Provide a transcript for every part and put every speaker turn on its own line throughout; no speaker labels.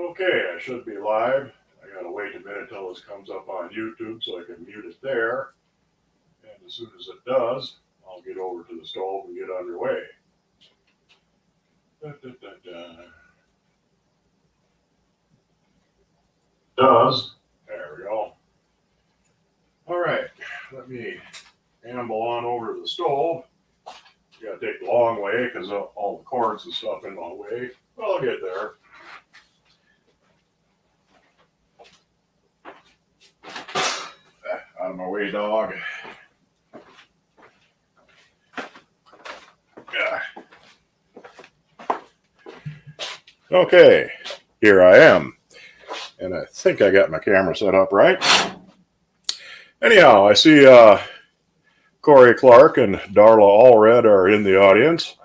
Okay, I should be live. I gotta wait a minute until this comes up on YouTube so I can mute it there. And as soon as it does, I'll get over to the stove and get underway. Da, da, da, da. Does. There we go. All right, let me amble on over to the stove. You gotta take the long way because all the cords and stuff in my way. But I'll get there. Out of my way, dog. Yeah. Okay, here I am. And I think I got my camera set up right. Anyhow, I see Corey Clark and Darla Allred are in the audience.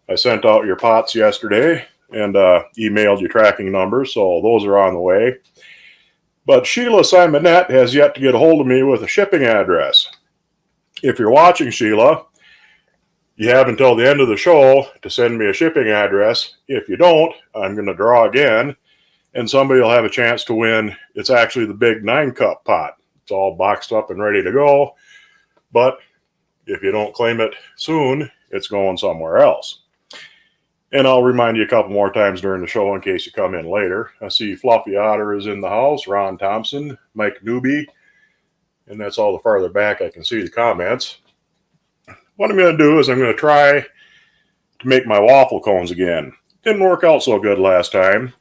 I sent out your pots yesterday and emailed you tracking numbers, so those are on the way. But Sheila Simonette has yet to get a hold of me with a shipping address. If you're watching, Sheila, you have until the end of the show to send me a shipping address. If you don't, I'm going to draw again, and somebody will have a chance to win. It's actually the big 9-cup pot. It's all boxed up and ready to go. But if you don't claim it soon, it's going somewhere else. And I'll remind you a couple more times during the show in case you come in later. I see Fluffy Otter is in the house, Ron Thompson, Mike Newby, and that's all the farther back I can see the comments. What I'm going to do is I'm going to try to make my waffle cones again. Didn't work out so good last time,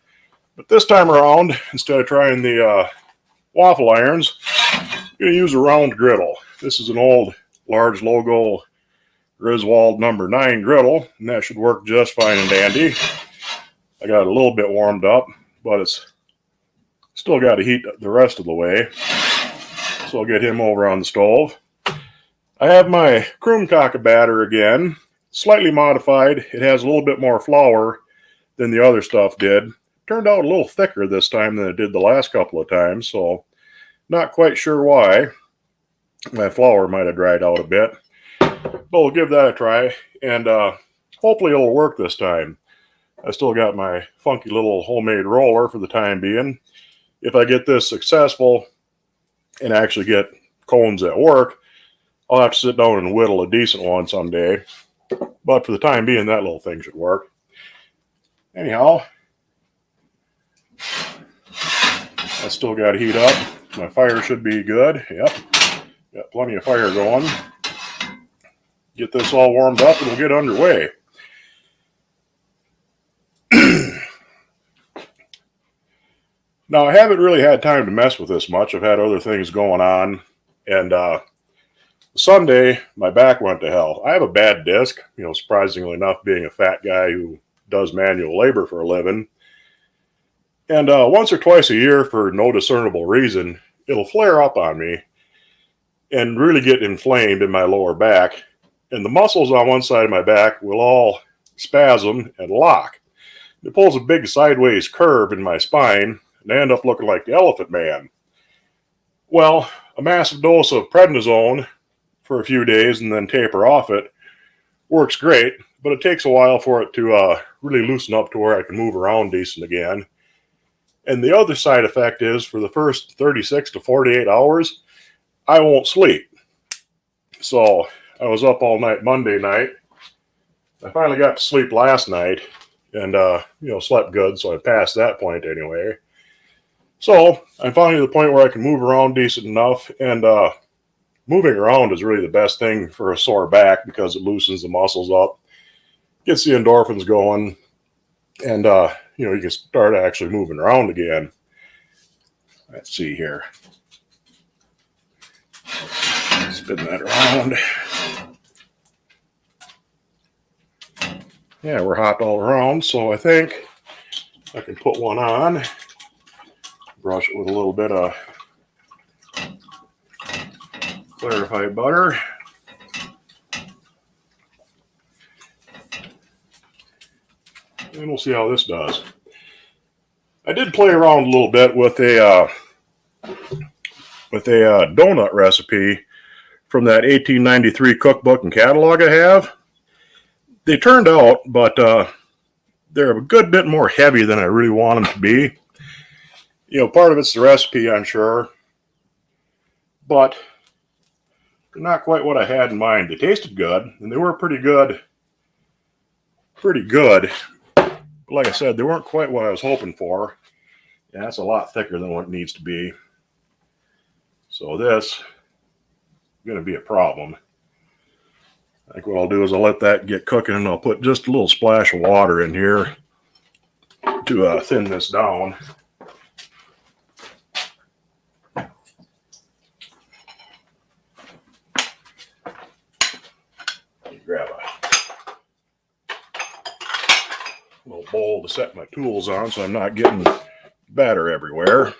but this time around, instead of trying the waffle irons, I'm going to use a round griddle. This is an old large logo Griswold number 9 griddle, and that should work just fine and dandy. I got a little bit warmed up, but it's still got to heat the rest of the way. So I'll get him over on the stove. I have my Kroomkaka batter again, slightly modified. It has a little bit more flour than the other stuff did. Turned out a little thicker this time than it did the last couple of times, so not quite sure why. My flour might have dried out a bit. But we'll give that a try, and hopefully it'll work this time. I still got my funky little homemade roller for the time being. If I get this successful and actually get cones that work, I'll have to sit down and whittle a decent one someday. But for the time being, that little thing should work. Anyhow, I still got to heat up. My fire should be good. Yep, got plenty of fire going. Get this all warmed up and we'll get underway. Now, I haven't really had time to mess with this much. I've had other things going on. And Sunday, my back went to hell. I have a bad disc, surprisingly enough, being a fat guy who does manual labor for a living. And once or twice a year, for no discernible reason, it'll flare up on me and really get inflamed in my lower back. And the muscles on one side of my back will all spasm and lock. It pulls a big sideways curve in my spine, and I end up looking like the Elephant Man. Well, a massive dose of prednisone for a few days and then taper off it works great, but it takes a while for it to really loosen up to where I can move around decent again. And the other side effect is for the first 36 to 48 hours, I won't sleep. So I was up all night Monday night. I finally got to sleep last night and, slept good, so I passed that point anyway. So I'm finally to the point where I can move around decent enough, and moving around is really the best thing for a sore back because it loosens the muscles up, gets the endorphins going, and, you can start actually moving around again. Let's see here. Spin that around. Yeah, we're hot all around, so I think I can put one on, brush it with a little bit of clarified butter. And we'll see how this does. I did play around a little bit with a donut recipe from that 1893 cookbook and catalog I have. They turned out, but they're a good bit more heavy than I really want them to be. Part of it's the recipe, I'm sure, but not quite what I had in mind. They tasted good, and they were pretty good. Pretty good. But like I said, they weren't quite what I was hoping for. Yeah, that's a lot thicker than what it needs to be. So this is going to be a problem. I think what I'll do is I'll let that get cooking, and I'll put just a little splash of water in here to thin this down. Grab a little bowl to set my tools on so I'm not getting batter everywhere.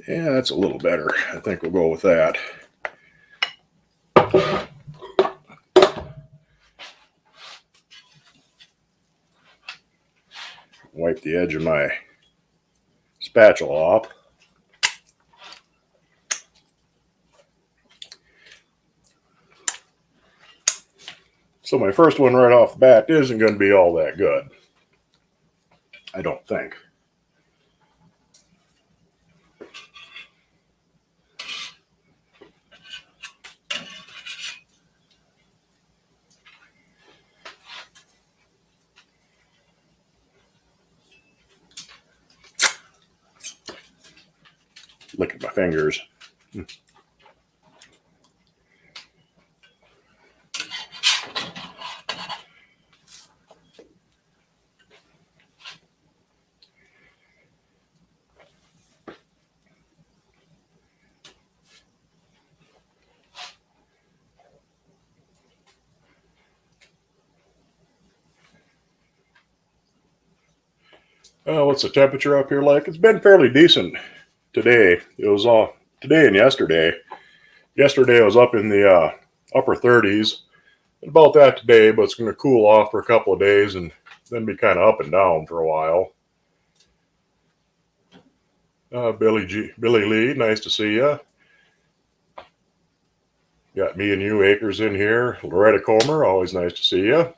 Yeah, that's a little better. I think we'll go with that. Wipe the edge of my spatula off. So my first one right off the bat isn't going to be all that good. I don't think. Look at my fingers. What's the temperature up here like? It's been fairly decent today. It was today and yesterday. Yesterday I was up in the upper 30s. About that today, but it's going to cool off for a couple of days and then be kind of up and down for a while. Billy Lee, nice to see you. Got me and you Acres in here. Loretta Comer, always nice to see you.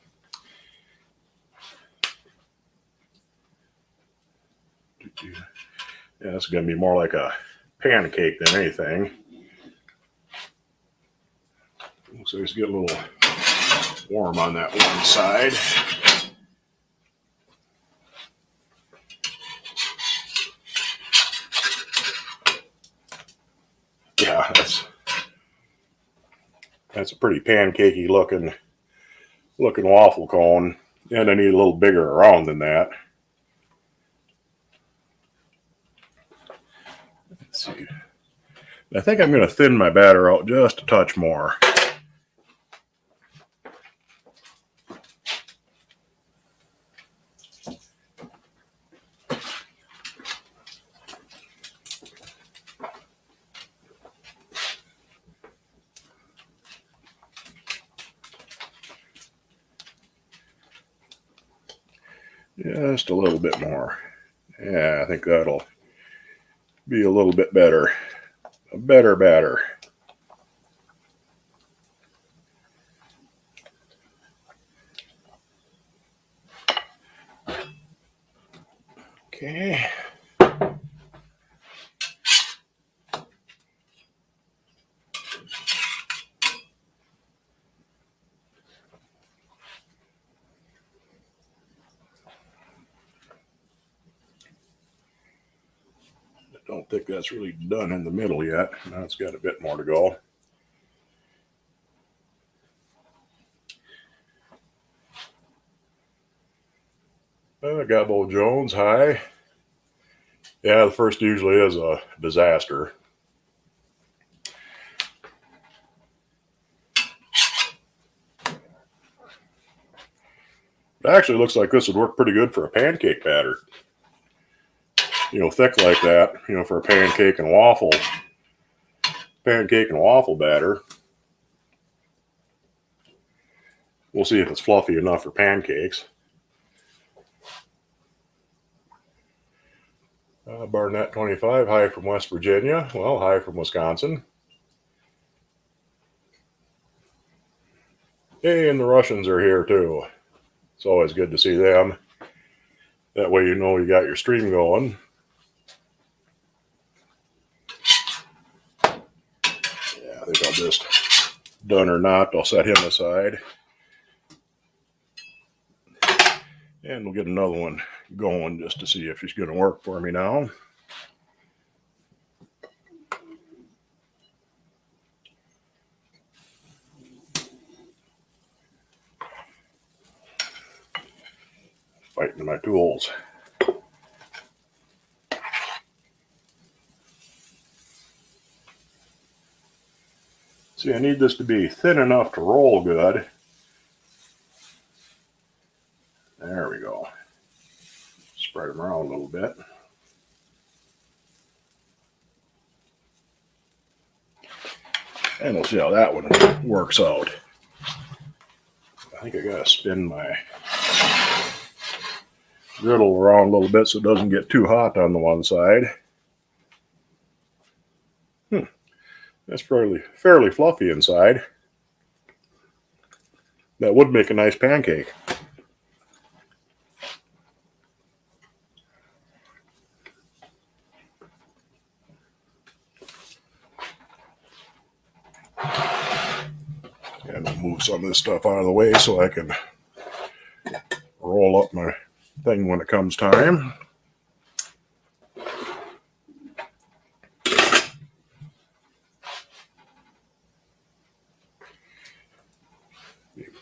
Yeah, it's going to be more like a pancake than anything. So just get a little warm on that one side. Yeah, that's a pretty pancakey looking waffle cone, and I need a little bigger around than that. Let's see. I think I'm going to thin my batter out just a touch more. Just a little bit more. Yeah, I think that'll be a little bit better. A better batter. Okay. Don't think that's really done in the middle yet. Now it's got a bit more to go. Gabbo Jones, hi. Yeah, the first usually is a disaster. It actually looks like this would work pretty good for a pancake batter. Thick like that, for a pancake and waffle batter. We'll see if it's fluffy enough for pancakes. Barnett 25, hi from West Virginia. Well, hi from Wisconsin. Hey, and the Russians are here too. It's always good to see them. That way you know you got your stream going. Yeah, I think I'll just, done or not, I'll set him aside. And we'll get another one going just to see if she's going to work for me now. Fighting my tools. See, I need this to be thin enough to roll good. There we go. Spread them around a little bit. And we'll see how that one works out. I think I gotta spin my griddle around a little bit so it doesn't get too hot on the one side. That's fairly fluffy inside. That would make a nice pancake. And we'll move some of this stuff out of the way so I can roll up my thing when it comes time.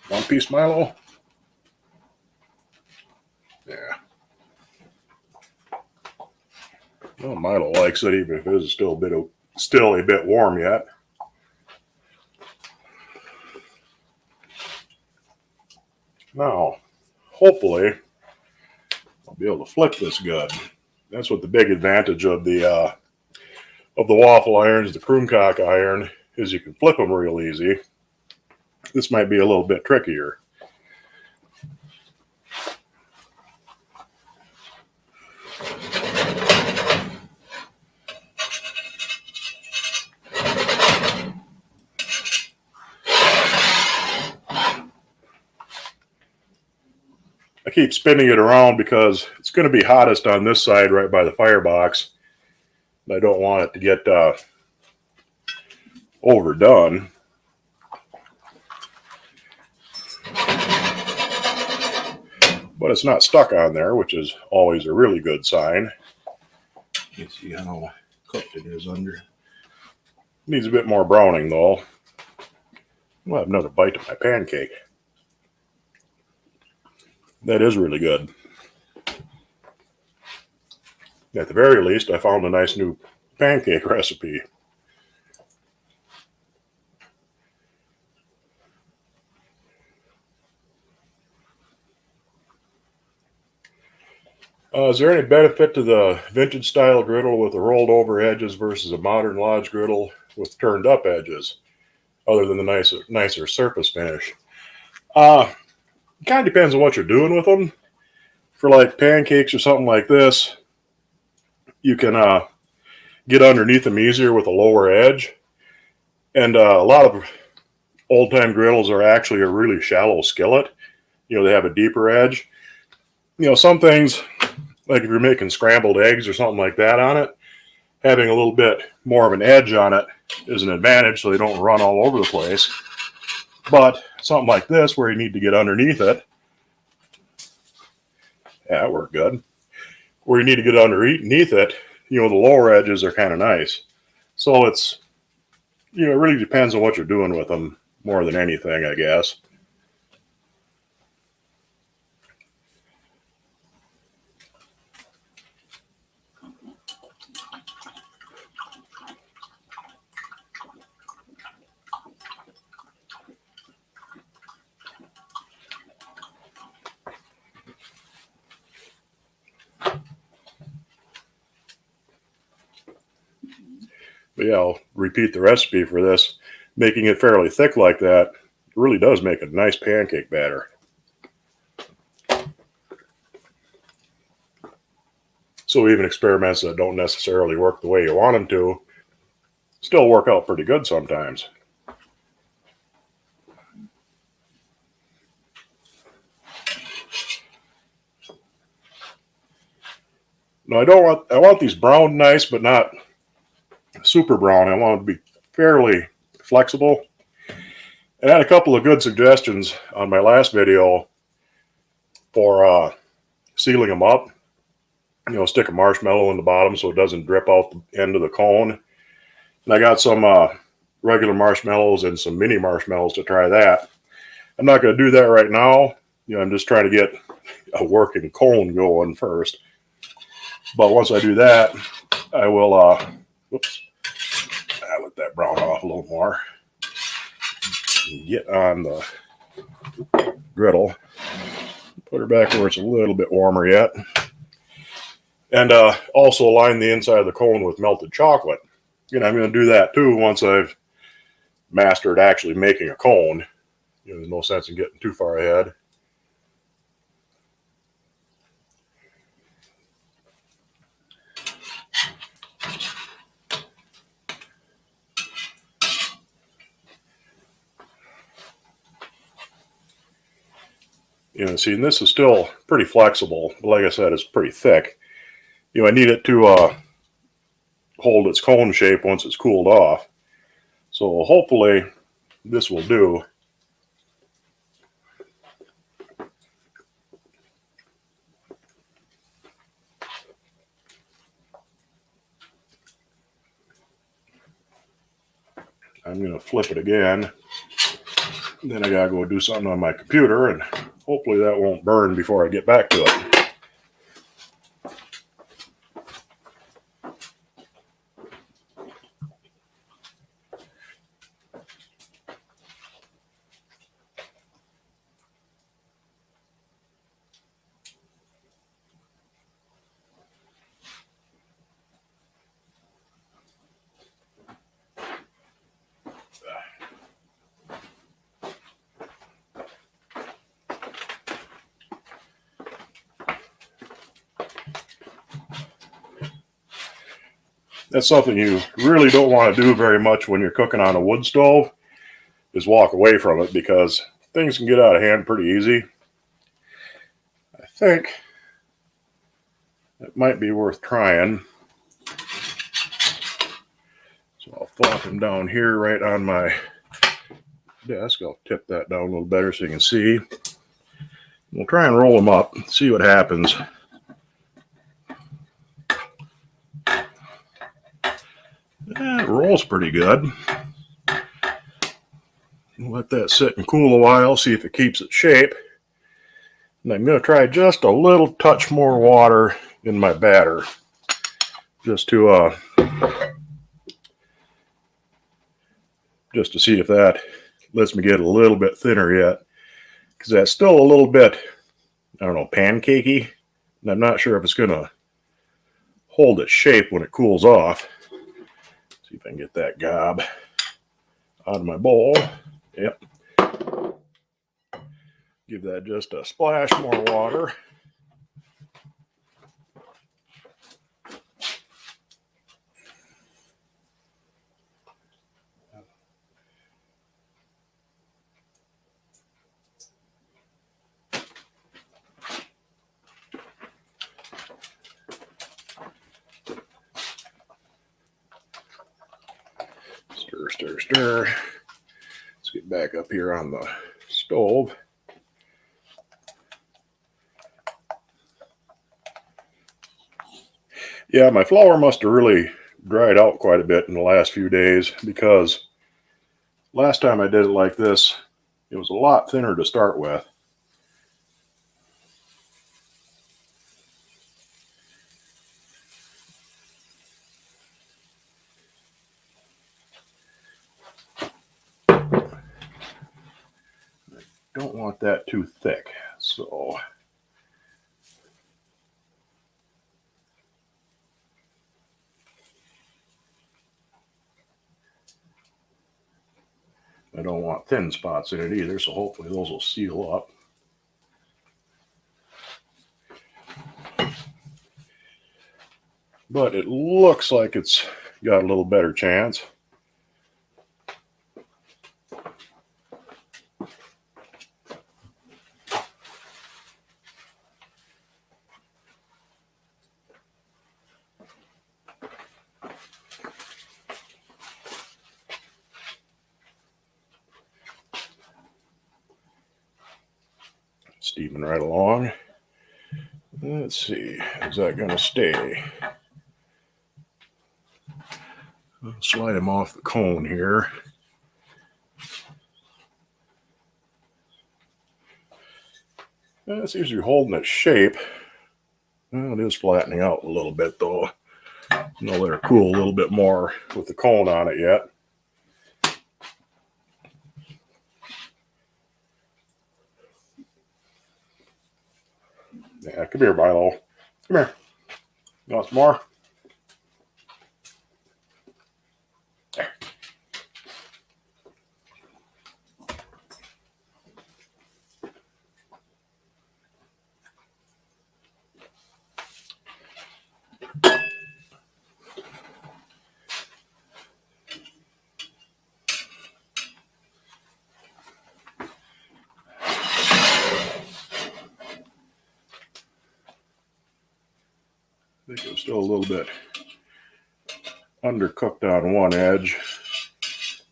One piece Milo. Yeah. Well, Milo likes it even if it is still a bit warm yet. Now, hopefully, I'll be able to flip this good. That's what the big advantage of the waffle irons, the Kroonkock iron, is you can flip them real easy. This might be a little bit trickier. I keep spinning it around because it's going to be hottest on this side right by the firebox. I don't want it to get overdone. But it's not stuck on there, which is always a really good sign. Let's see how cooked it is under. Needs a bit more browning though. We'll have another bite of my pancake. That is really good. At the very least, I found a nice new pancake recipe. Is there any benefit to the vintage style griddle with the rolled over edges versus a modern lodge griddle with turned up edges, other than the nicer surface finish? It kind of depends on what you're doing with them. For like pancakes or something like this, you can get underneath them easier with a lower edge. And a lot of old-time griddles are actually a really shallow skillet. You know, they have a deeper edge. You know, some things, like if you're making scrambled eggs or something like that on it, having a little bit more of an edge on it is an advantage so they don't run all over the place. But something like this where you need to get underneath it, yeah, that worked good. Where you need to get underneath it, you know, the lower edges are kind of nice. So it's, you know, it really depends on what you're doing with them more than anything, I guess. But yeah, I'll repeat the recipe for this. Making it fairly thick like that really does make a nice pancake batter. So even experiments that don't necessarily work the way you want them to still work out pretty good sometimes. Now I want these browned nice, but not super brown. I want them to be fairly flexible. And I had a couple of good suggestions on my last video for sealing them up. You know, stick a marshmallow in the bottom so it doesn't drip out the end of the cone. And I got some regular marshmallows and some mini marshmallows to try that. I'm not going to do that right now. You know, I'm just trying to get a working cone going first. But once I do that, I will, whoops, I'll let that brown off a little more. Get on the griddle. Put her back where it's a little bit warmer yet. And also line the inside of the cone with melted chocolate. You know, I'm going to do that too once I've mastered actually making a cone. You know, there's no sense in getting too far ahead. You know, see, and this is still pretty flexible, but like I said, it's pretty thick. You know, I need it to hold its cone shape once it's cooled off. So hopefully this will do. I'm going to flip it again. Then I got to go do something on my computer, and hopefully that won't burn before I get back to it. That's something you really don't want to do very much when you're cooking on a wood stove, is walk away from it, because things can get out of hand pretty easy. I think it might be worth trying. So I'll flop them down here right on my desk. I'll tip that down a little better so you can see. We'll try and roll them up, see what happens. It rolls pretty good. Let that sit and cool a while, see if it keeps its shape. And I'm going to try just a little touch more water in my batter, just to see if that lets me get a little bit thinner yet, because that's still a little bit, I don't know, pancakey, and I'm not sure if it's going to hold its shape when it cools off. See if I can get that gob out of my bowl. Yep. Give that just a splash more water. Stir, stir, stir. Let's get back up here on the stove. Yeah, my flour must have really dried out quite a bit in the last few days, because last time I did it like this, it was a lot thinner to start with. Don't want that too thick, so I don't want thin spots in it either, so hopefully those will seal up. but it looks like it's got a little better chance. Steaming right along. Let's see, is that going to stay? I'll slide him off the cone here. It seems to be holding its shape. Well, it is flattening out a little bit though. I'll let her cool a little bit more with the cone on it yet. Yeah, come here, Milo. Come here. You want some more? There. I think it's still a little bit undercooked on one edge,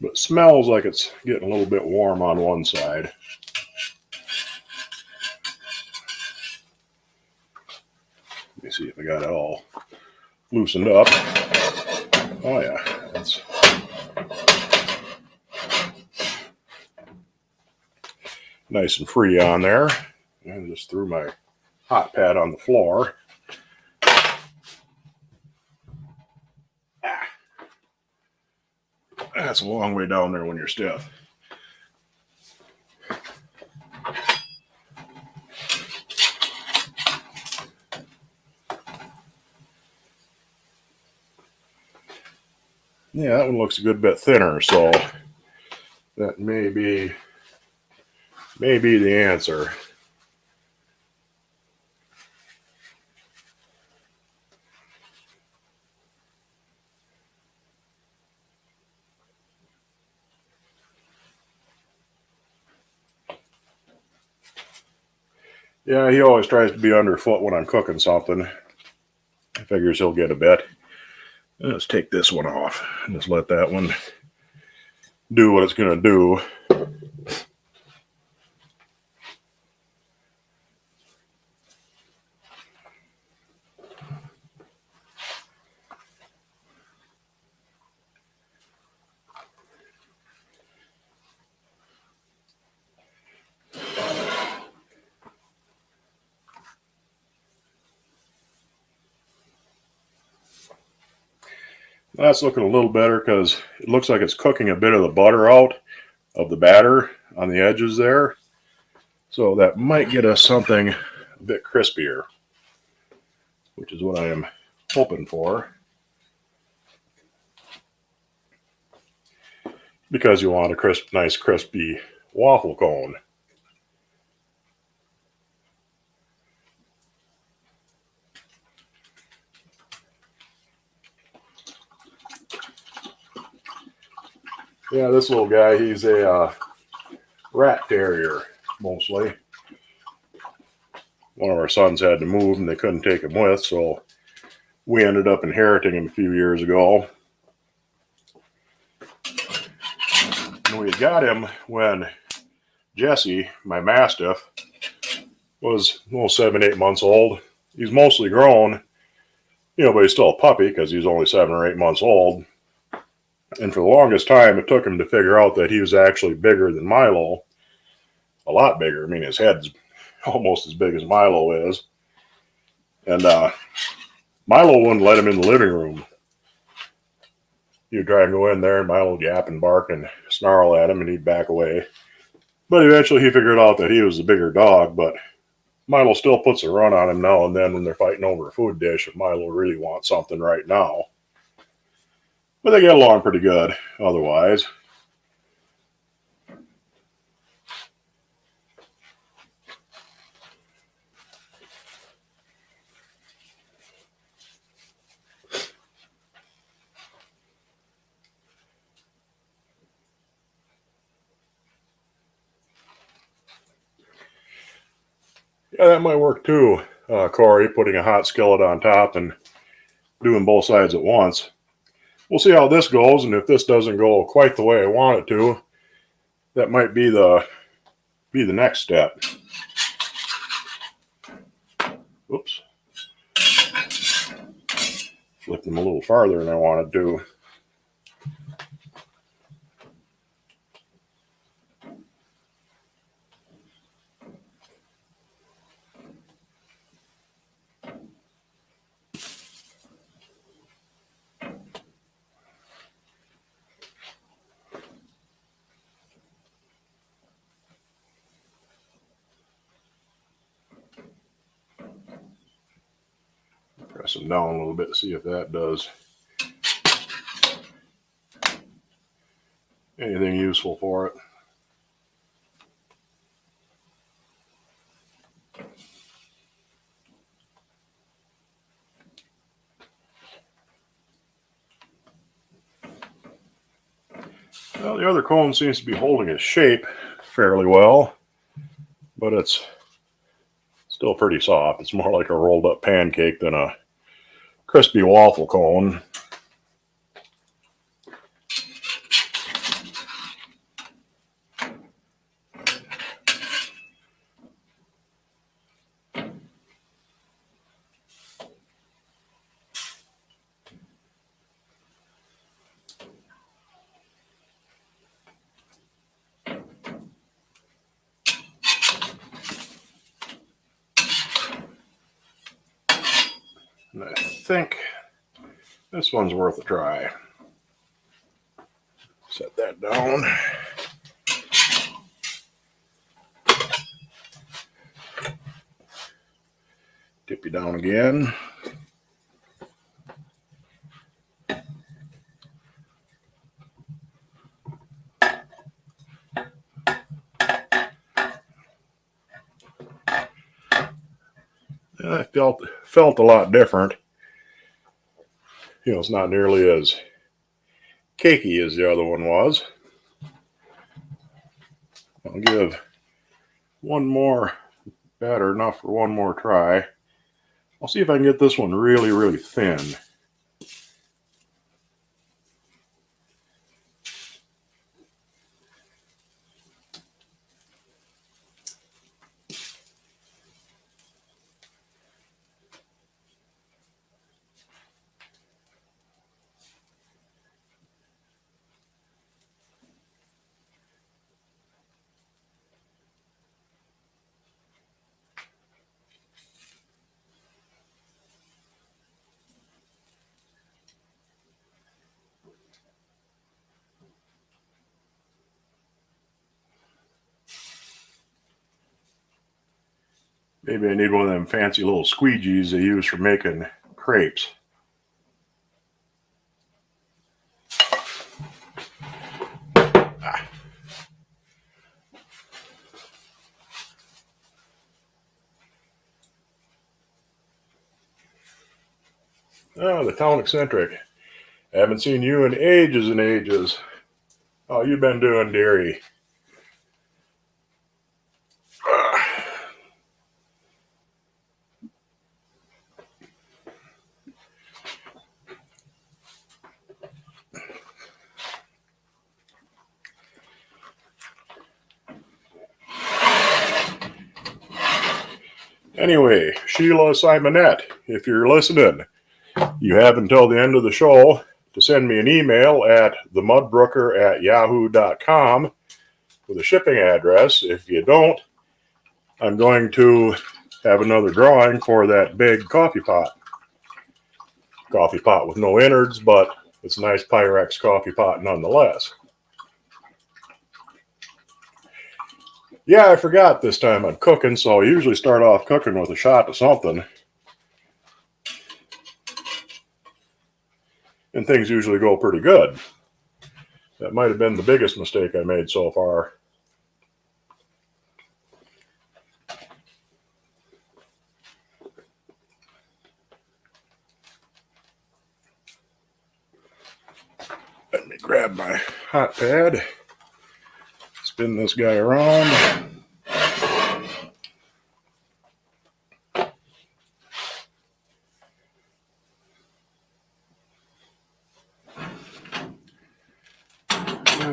but it smells like it's getting a little bit warm on one side. Let me see if I got it all loosened up. Oh yeah, that's nice and free on there. And just threw my hot pad on the floor. That's a long way down there when you're stiff. Yeah, that one looks a good bit thinner, so that may be the answer. Yeah, he always tries to be underfoot when I'm cooking something. I figures he'll get a bit. Let's take this one off and just let that one do what it's going to do. That's looking a little better because it looks like it's cooking a bit of the butter out of the batter on the edges there. So that might get us something a bit crispier, which is what I am hoping for. Because you want a nice crispy waffle cone. Yeah, this little guy, he's a rat terrier, mostly. One of our sons had to move and they couldn't take him with, so we ended up inheriting him a few years ago. And we got him when Jesse, my Mastiff, was 7, 8 months old. He's mostly grown, but he's still a puppy because he's only 7 or 8 months old. And for the longest time, it took him to figure out that he was actually bigger than Milo. A lot bigger. I mean, his head's almost as big as Milo is. And Milo wouldn't let him in the living room. He would try and go in there, and Milo would yap and bark and snarl at him, and he'd back away. But eventually he figured out that he was the bigger dog, but Milo still puts a run on him now and then when they're fighting over a food dish if Milo really wants something right now. But they get along pretty good otherwise. Yeah, that might work too, Corey, putting a hot skillet on top and doing both sides at once. We'll see how this goes, and if this doesn't go quite the way I want it to, that might be the next step. Oops. Flipped them a little farther than I wanted to. Press them down a little bit, see if that does anything useful for it. Well, the other cone seems to be holding its shape fairly well, but it's still pretty soft. It's more like a rolled up pancake than a crispy waffle cone. And I think this one's worth a try. Set that down. Dip you down again. I felt a lot different. You know, it's not nearly as cakey as the other one was. I'll give one more batter, enough for one more try. I'll see if I can get this one really, really thin. Maybe I need one of them fancy little squeegees they use for making crepes. Oh, the town eccentric. Haven't seen you in ages and ages. How you been doing, dearie? Anyway, Sheila Simonette, if you're listening, you have until the end of the show to send me an email at themudbrooker@yahoo.com with a shipping address. If you don't, I'm going to have another drawing for that big coffee pot. Coffee pot with no innards, but it's a nice Pyrex coffee pot nonetheless. Yeah, I forgot this time I'm cooking, so I usually start off cooking with a shot of something. And things usually go pretty good. That might have been the biggest mistake I made so far. Let me grab my hot pad, spin this guy around.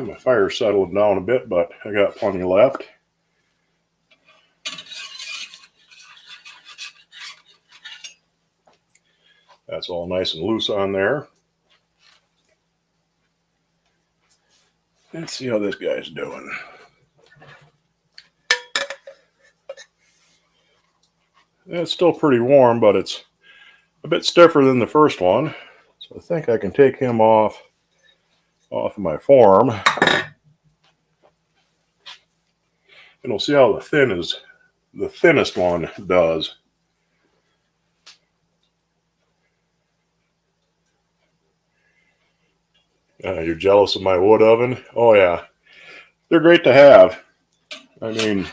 My fire's settling down a bit, but I got plenty left. That's all nice and loose on there. Let's see how this guy's doing. It's still pretty warm, but it's a bit stiffer than the first one. So I think I can take him off of my form. And we'll see how the thinnest one does. You're jealous of my wood oven? Oh yeah. They're great to have. I mean,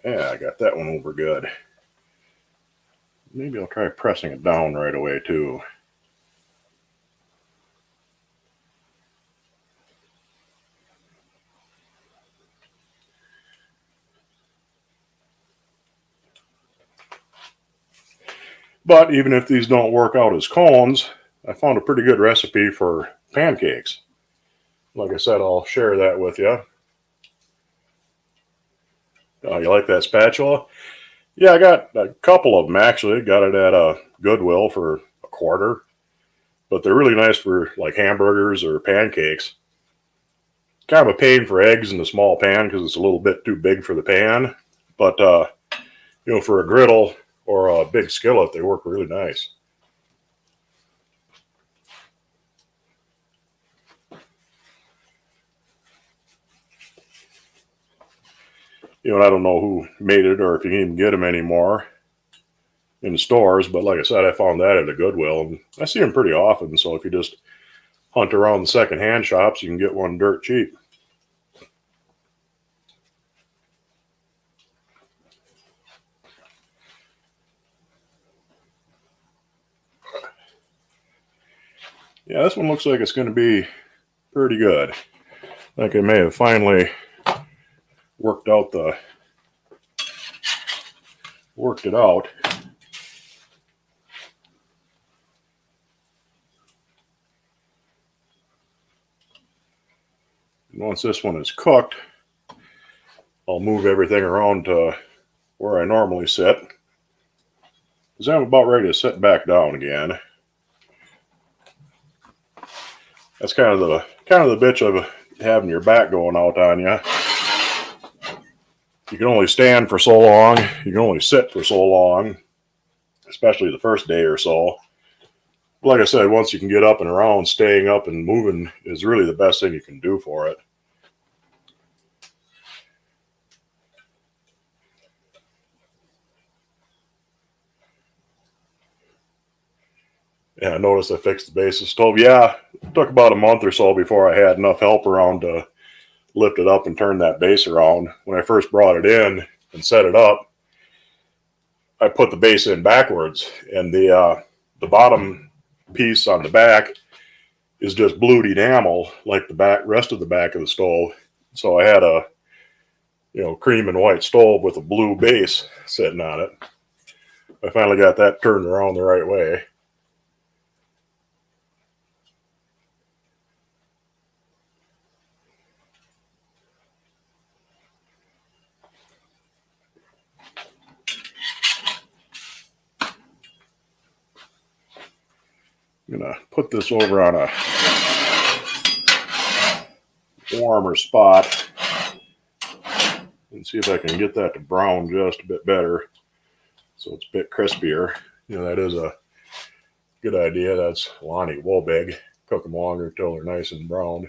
yeah, I got that one over good. Maybe I'll try pressing it down right away too. But even if these don't work out as cones, I found a pretty good recipe for pancakes. Like I said, I'll share that with you. You like that spatula? Yeah, I got a couple of them actually. Got it at a Goodwill for $1. But they're really nice for like hamburgers or pancakes. Kind of a pain for eggs in a small pan because it's a little bit too big for the pan. But, for a griddle or a big skillet, they work really nice. I don't know who made it or if you can even get them anymore in the stores. But like I said, I found that at a Goodwill. And I see them pretty often. So if you just hunt around the secondhand shops, you can get one dirt cheap. Yeah, this one looks like it's going to be pretty good. I think I may have finally worked it out. And once this one is cooked, I'll move everything around to where I normally sit, because I'm about ready to sit back down again. That's kind of the bitch of having your back going out on you. You can only stand for so long. You can only sit for so long, especially the first day or so. Like I said, once you can get up and around, staying up and moving is really the best thing you can do for it. Yeah, I noticed I fixed the base of the stove. Yeah, it took about a month or so before I had enough help around to lift it up and turn that base around. When I first brought it in and set it up, I put the base in backwards, and the bottom piece on the back is just blued enamel like the rest of the back of the stove. So I had a cream and white stove with a blue base sitting on it. I finally got that turned around the right way. I'm gonna put this over on a warmer spot and see if I can get that to brown just a bit better, so it's a bit crispier. That is a good idea. That's Lonnie Wolbig. Cook them longer until they're nice and browned.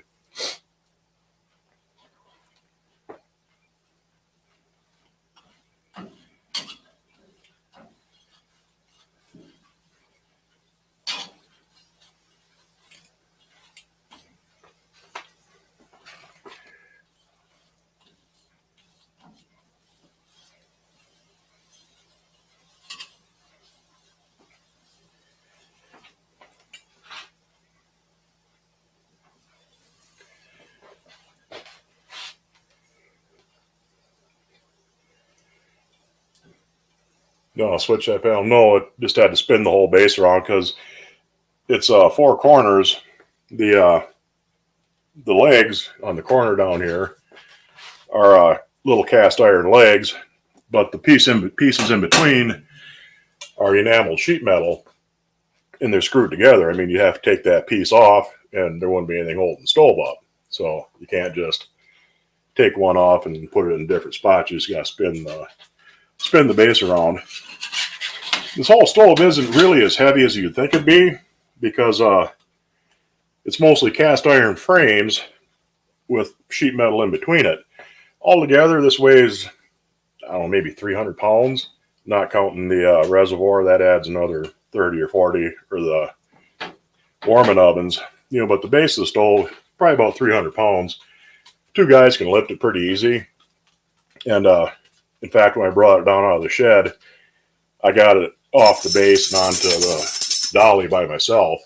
No, I'll switch that panel. No, it just had to spin the whole base around because it's four corners. The legs on the corner down here are little cast iron legs, but the pieces in between are enameled sheet metal, and they're screwed together. I mean, you have to take that piece off, and there wouldn't be anything holding the stove up. So you can't just take one off and put it in a different spot. You just got to spin the base around. This whole stove isn't really as heavy as you'd think it'd be, because it's mostly cast iron frames with sheet metal in between it. Altogether, this weighs, I don't know, maybe 300 pounds, not counting the reservoir. That adds another 30 or 40, or the warming ovens. But the base of the stove, probably about 300 pounds. Two guys can lift it pretty easy. And in fact, when I brought it down out of the shed, I got it off the base and onto the dolly by myself.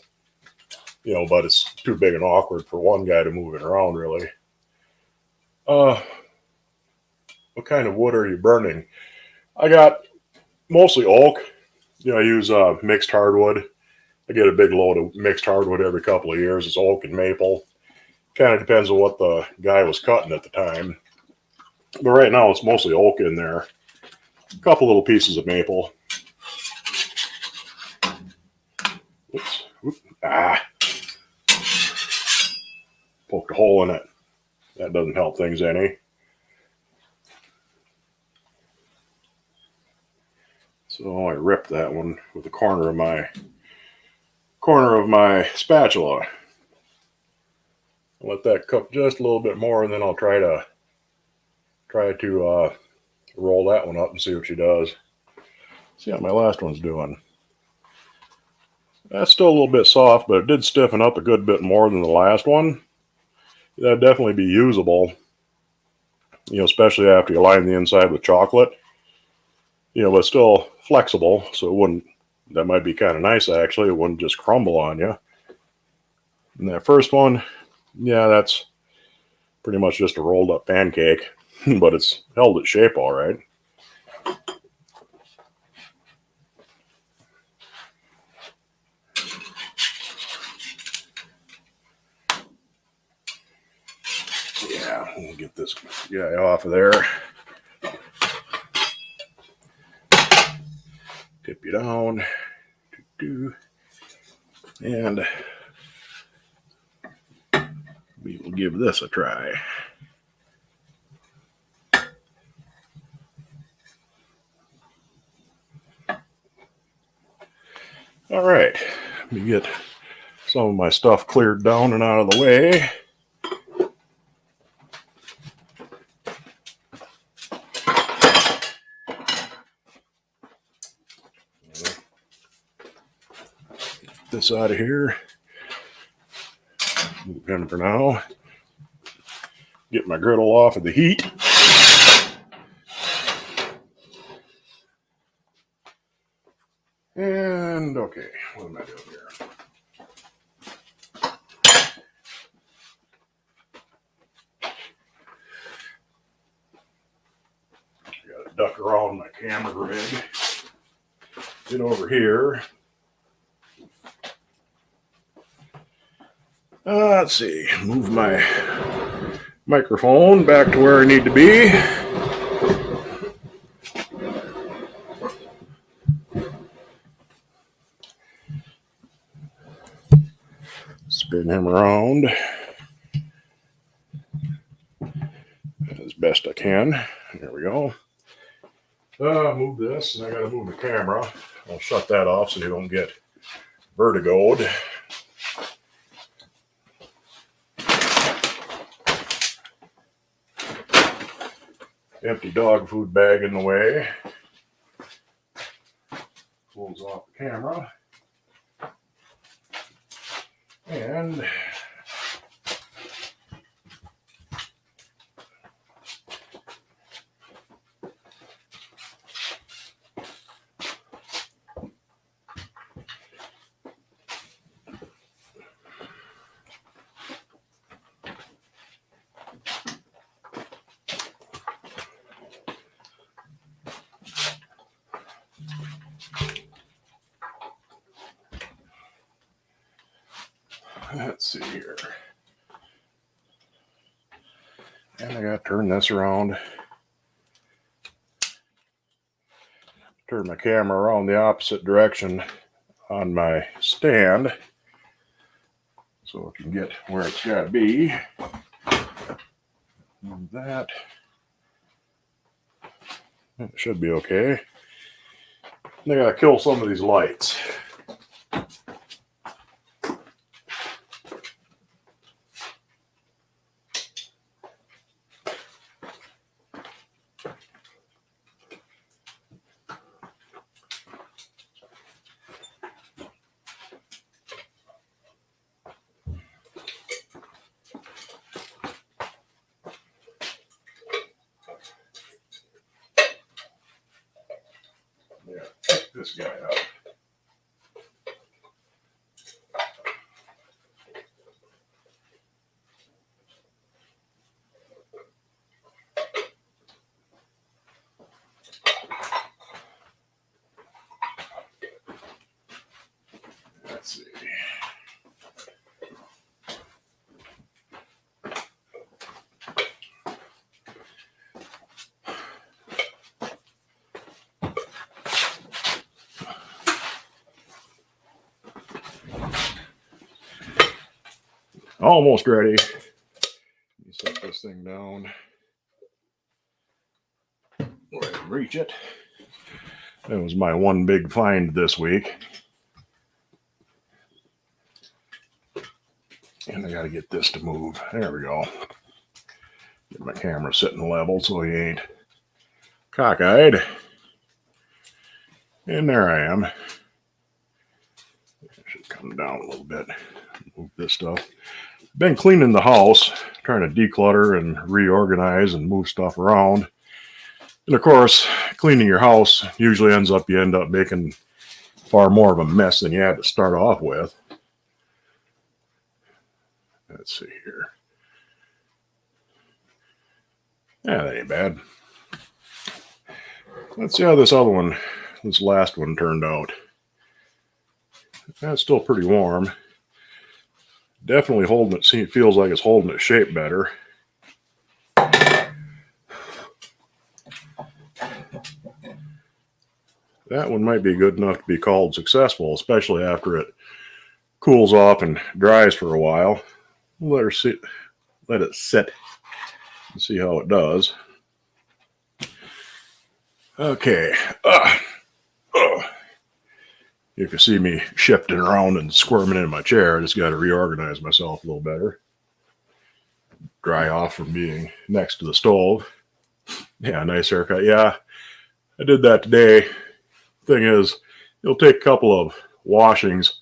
But it's too big and awkward for one guy to move it around, really. What kind of wood are you burning? I got mostly oak. I use mixed hardwood. I get a big load of mixed hardwood every couple of years. It's oak and maple. Kind of depends on what the guy was cutting at the time. But right now it's mostly oak in there. A couple little pieces of maple. Oops. Poked a hole in it. That doesn't help things any. So I ripped that one with the corner of my spatula. I'll let that cook just a little bit more, and then I'll try to roll that one up and see what she does. See how my last one's doing. That's still a little bit soft, but it did stiffen up a good bit more than the last one. That'd definitely be usable, especially after you line the inside with chocolate. But still flexible, so it wouldn't. That might be kind of nice, actually. It wouldn't just crumble on you. And that first one, yeah, that's pretty much just a rolled up pancake, but it's held its shape all right. Yeah, we'll get this guy off of there. Tip you down. And we will give this a try. All right, let me get some of my stuff cleared down and out of the way. Get this out of here. Move him for now. Get my griddle off of the heat. And okay, what am I doing here? Got to duck around my camera rig. Get over here. Let's see, move my microphone back to where I need to be. Spin him around as best I can. There we go. Move this, and I gotta move the camera. I'll shut that off so you don't get vertigoed. Empty dog food bag in the way. Close off the camera. And let's see here. And I got to turn this around. Turn my camera around the opposite direction on my stand so it can get where it's got to be. And that should be okay. I gotta kill some of these lights. Yeah, check this guy out. Let's see. Almost ready. Let me set this thing down where I can reach it. That was my one big find this week. And I got to get this to move. There we go. Get my camera sitting level so he ain't cockeyed. And there I am. I should come down a little bit. Move this stuff. Been cleaning the house, trying to declutter and reorganize and move stuff around. And of course, cleaning your house usually you end up making far more of a mess than you had to start off with. Let's see here. Yeah, that ain't bad. Let's see how this last one turned out. That's still pretty warm. Definitely holding it, feels like it's holding its shape better. That one might be good enough to be called successful, especially after it cools off and dries for a while. Let it sit and see how it does. Okay. You can see me shifting around and squirming in my chair. I just got to reorganize myself a little better. Dry off from being next to the stove. Yeah, nice haircut. Yeah, I did that today. Thing is, it'll take a couple of washings.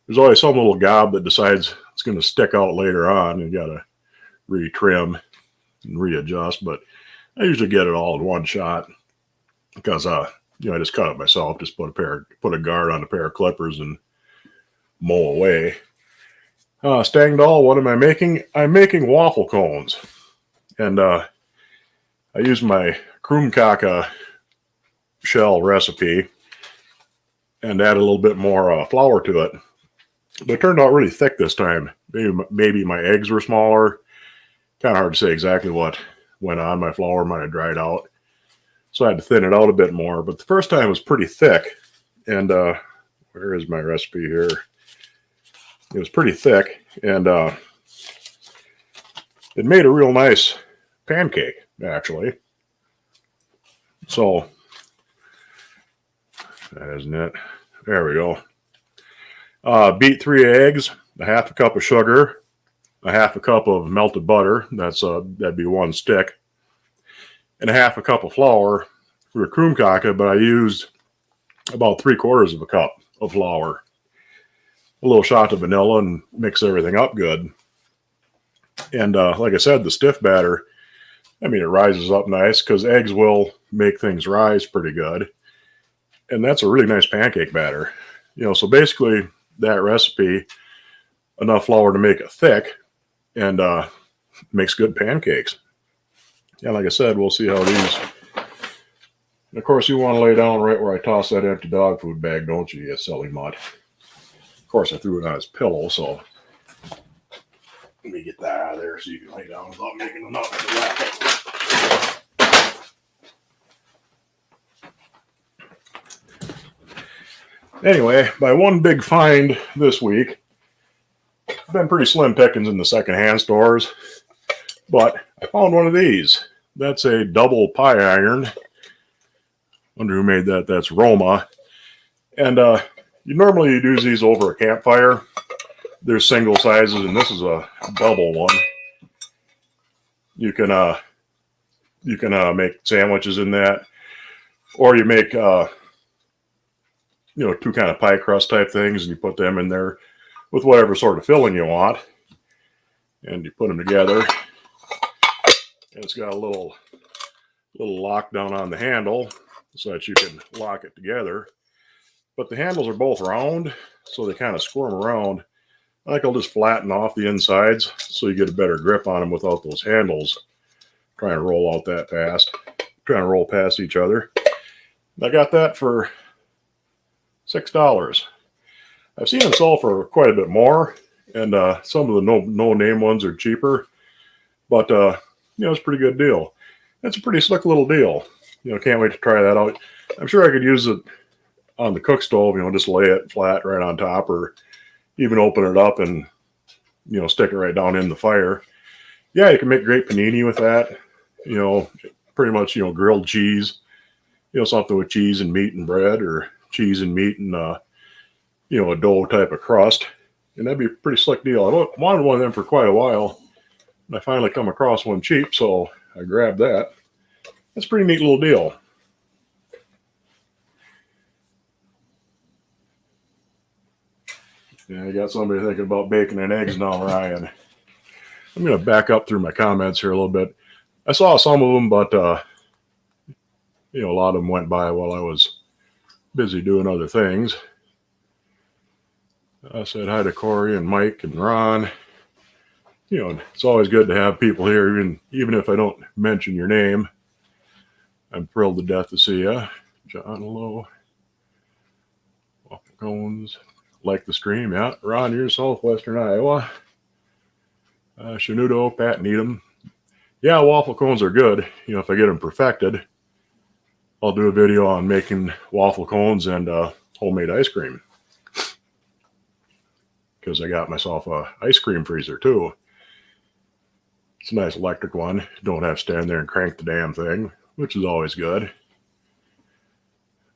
There's always some little gob that decides it's going to stick out later on, and you got to retrim and readjust. But I usually get it all in one shot because I just cut it myself. Just put a guard on a pair of clippers and mow away. Stangdahl, what am I making? I'm making waffle cones, and I use my Kroomkaka shell recipe and add a little bit more flour to it. But it turned out really thick this time. Maybe my eggs were smaller. Kind of hard to say exactly what went on. My flour might have dried out. So I had to thin it out a bit more. But the first time was pretty thick. And where is my recipe here? It was pretty thick. And it made a real nice pancake, actually. So, that isn't it. There we go. Beat 3 eggs, a half a cup of sugar, a half a cup of melted butter. That'd be 1 stick. And a half a cup of flour for Kroomkaka, but I used about 3/4 of a cup of flour. A little shot of vanilla and mix everything up good. And like I said, the stiff batter, it rises up nice because eggs will make things rise pretty good. And that's a really nice pancake batter. So basically that recipe, enough flour to make it thick and makes good pancakes. Yeah, like I said, we'll see how these. And of course, you want to lay down right where I toss that empty dog food bag, don't you, you silly mutt? Of course, I threw it on his pillow, so Let me get that out of there so you can lay down without making a noise. Anyway, my one big find this week, I've been pretty slim pickings in the secondhand stores, but I found one of these. That's a double pie iron. Wonder who made that. That's Roma. And you'd use these over a campfire. There's single sizes, and this is a double one. You can make sandwiches in that, or you make two kind of pie crust type things, and you put them in there with whatever sort of filling you want, and you put them together. And it's got a little lock down on the handle so that you can lock it together. But the handles are both round, so they kind of squirm around. I think I'll just flatten off the insides so you get a better grip on them without those handles trying to roll out that fast, trying to roll past each other. I got that for $6. I've seen them sell for quite a bit more, and some of the no-name ones are cheaper, but it's a pretty good deal. It's a pretty slick little deal. Can't wait to try that out. I'm sure I could use it on the cook stove, just lay it flat right on top, or even open it up and, stick it right down in the fire. Yeah, you can make great panini with that. Pretty much, grilled cheese, something with cheese and meat and bread, or cheese and meat and, a dough type of crust. And that'd be a pretty slick deal. I wanted one of them for quite a while. And I finally come across one cheap, so I grabbed that. That's a pretty neat little deal. Yeah, I got somebody thinking about bacon and eggs now, Ryan. I'm going to back up through my comments here a little bit. I saw some of them, but, a lot of them went by while I was busy doing other things. I said hi to Corey and Mike and Ron. It's always good to have people here, even if I don't mention your name. I'm thrilled to death to see you. John Lowe. Waffle cones. Like the stream, yeah. Ron, you're southwestern Iowa. Shanudo, Pat Needham. Yeah, waffle cones are good. If I get them perfected, I'll do a video on making waffle cones and homemade ice cream. Because I got myself a ice cream freezer too. It's a nice electric one. Don't have to stand there and crank the damn thing, which is always good.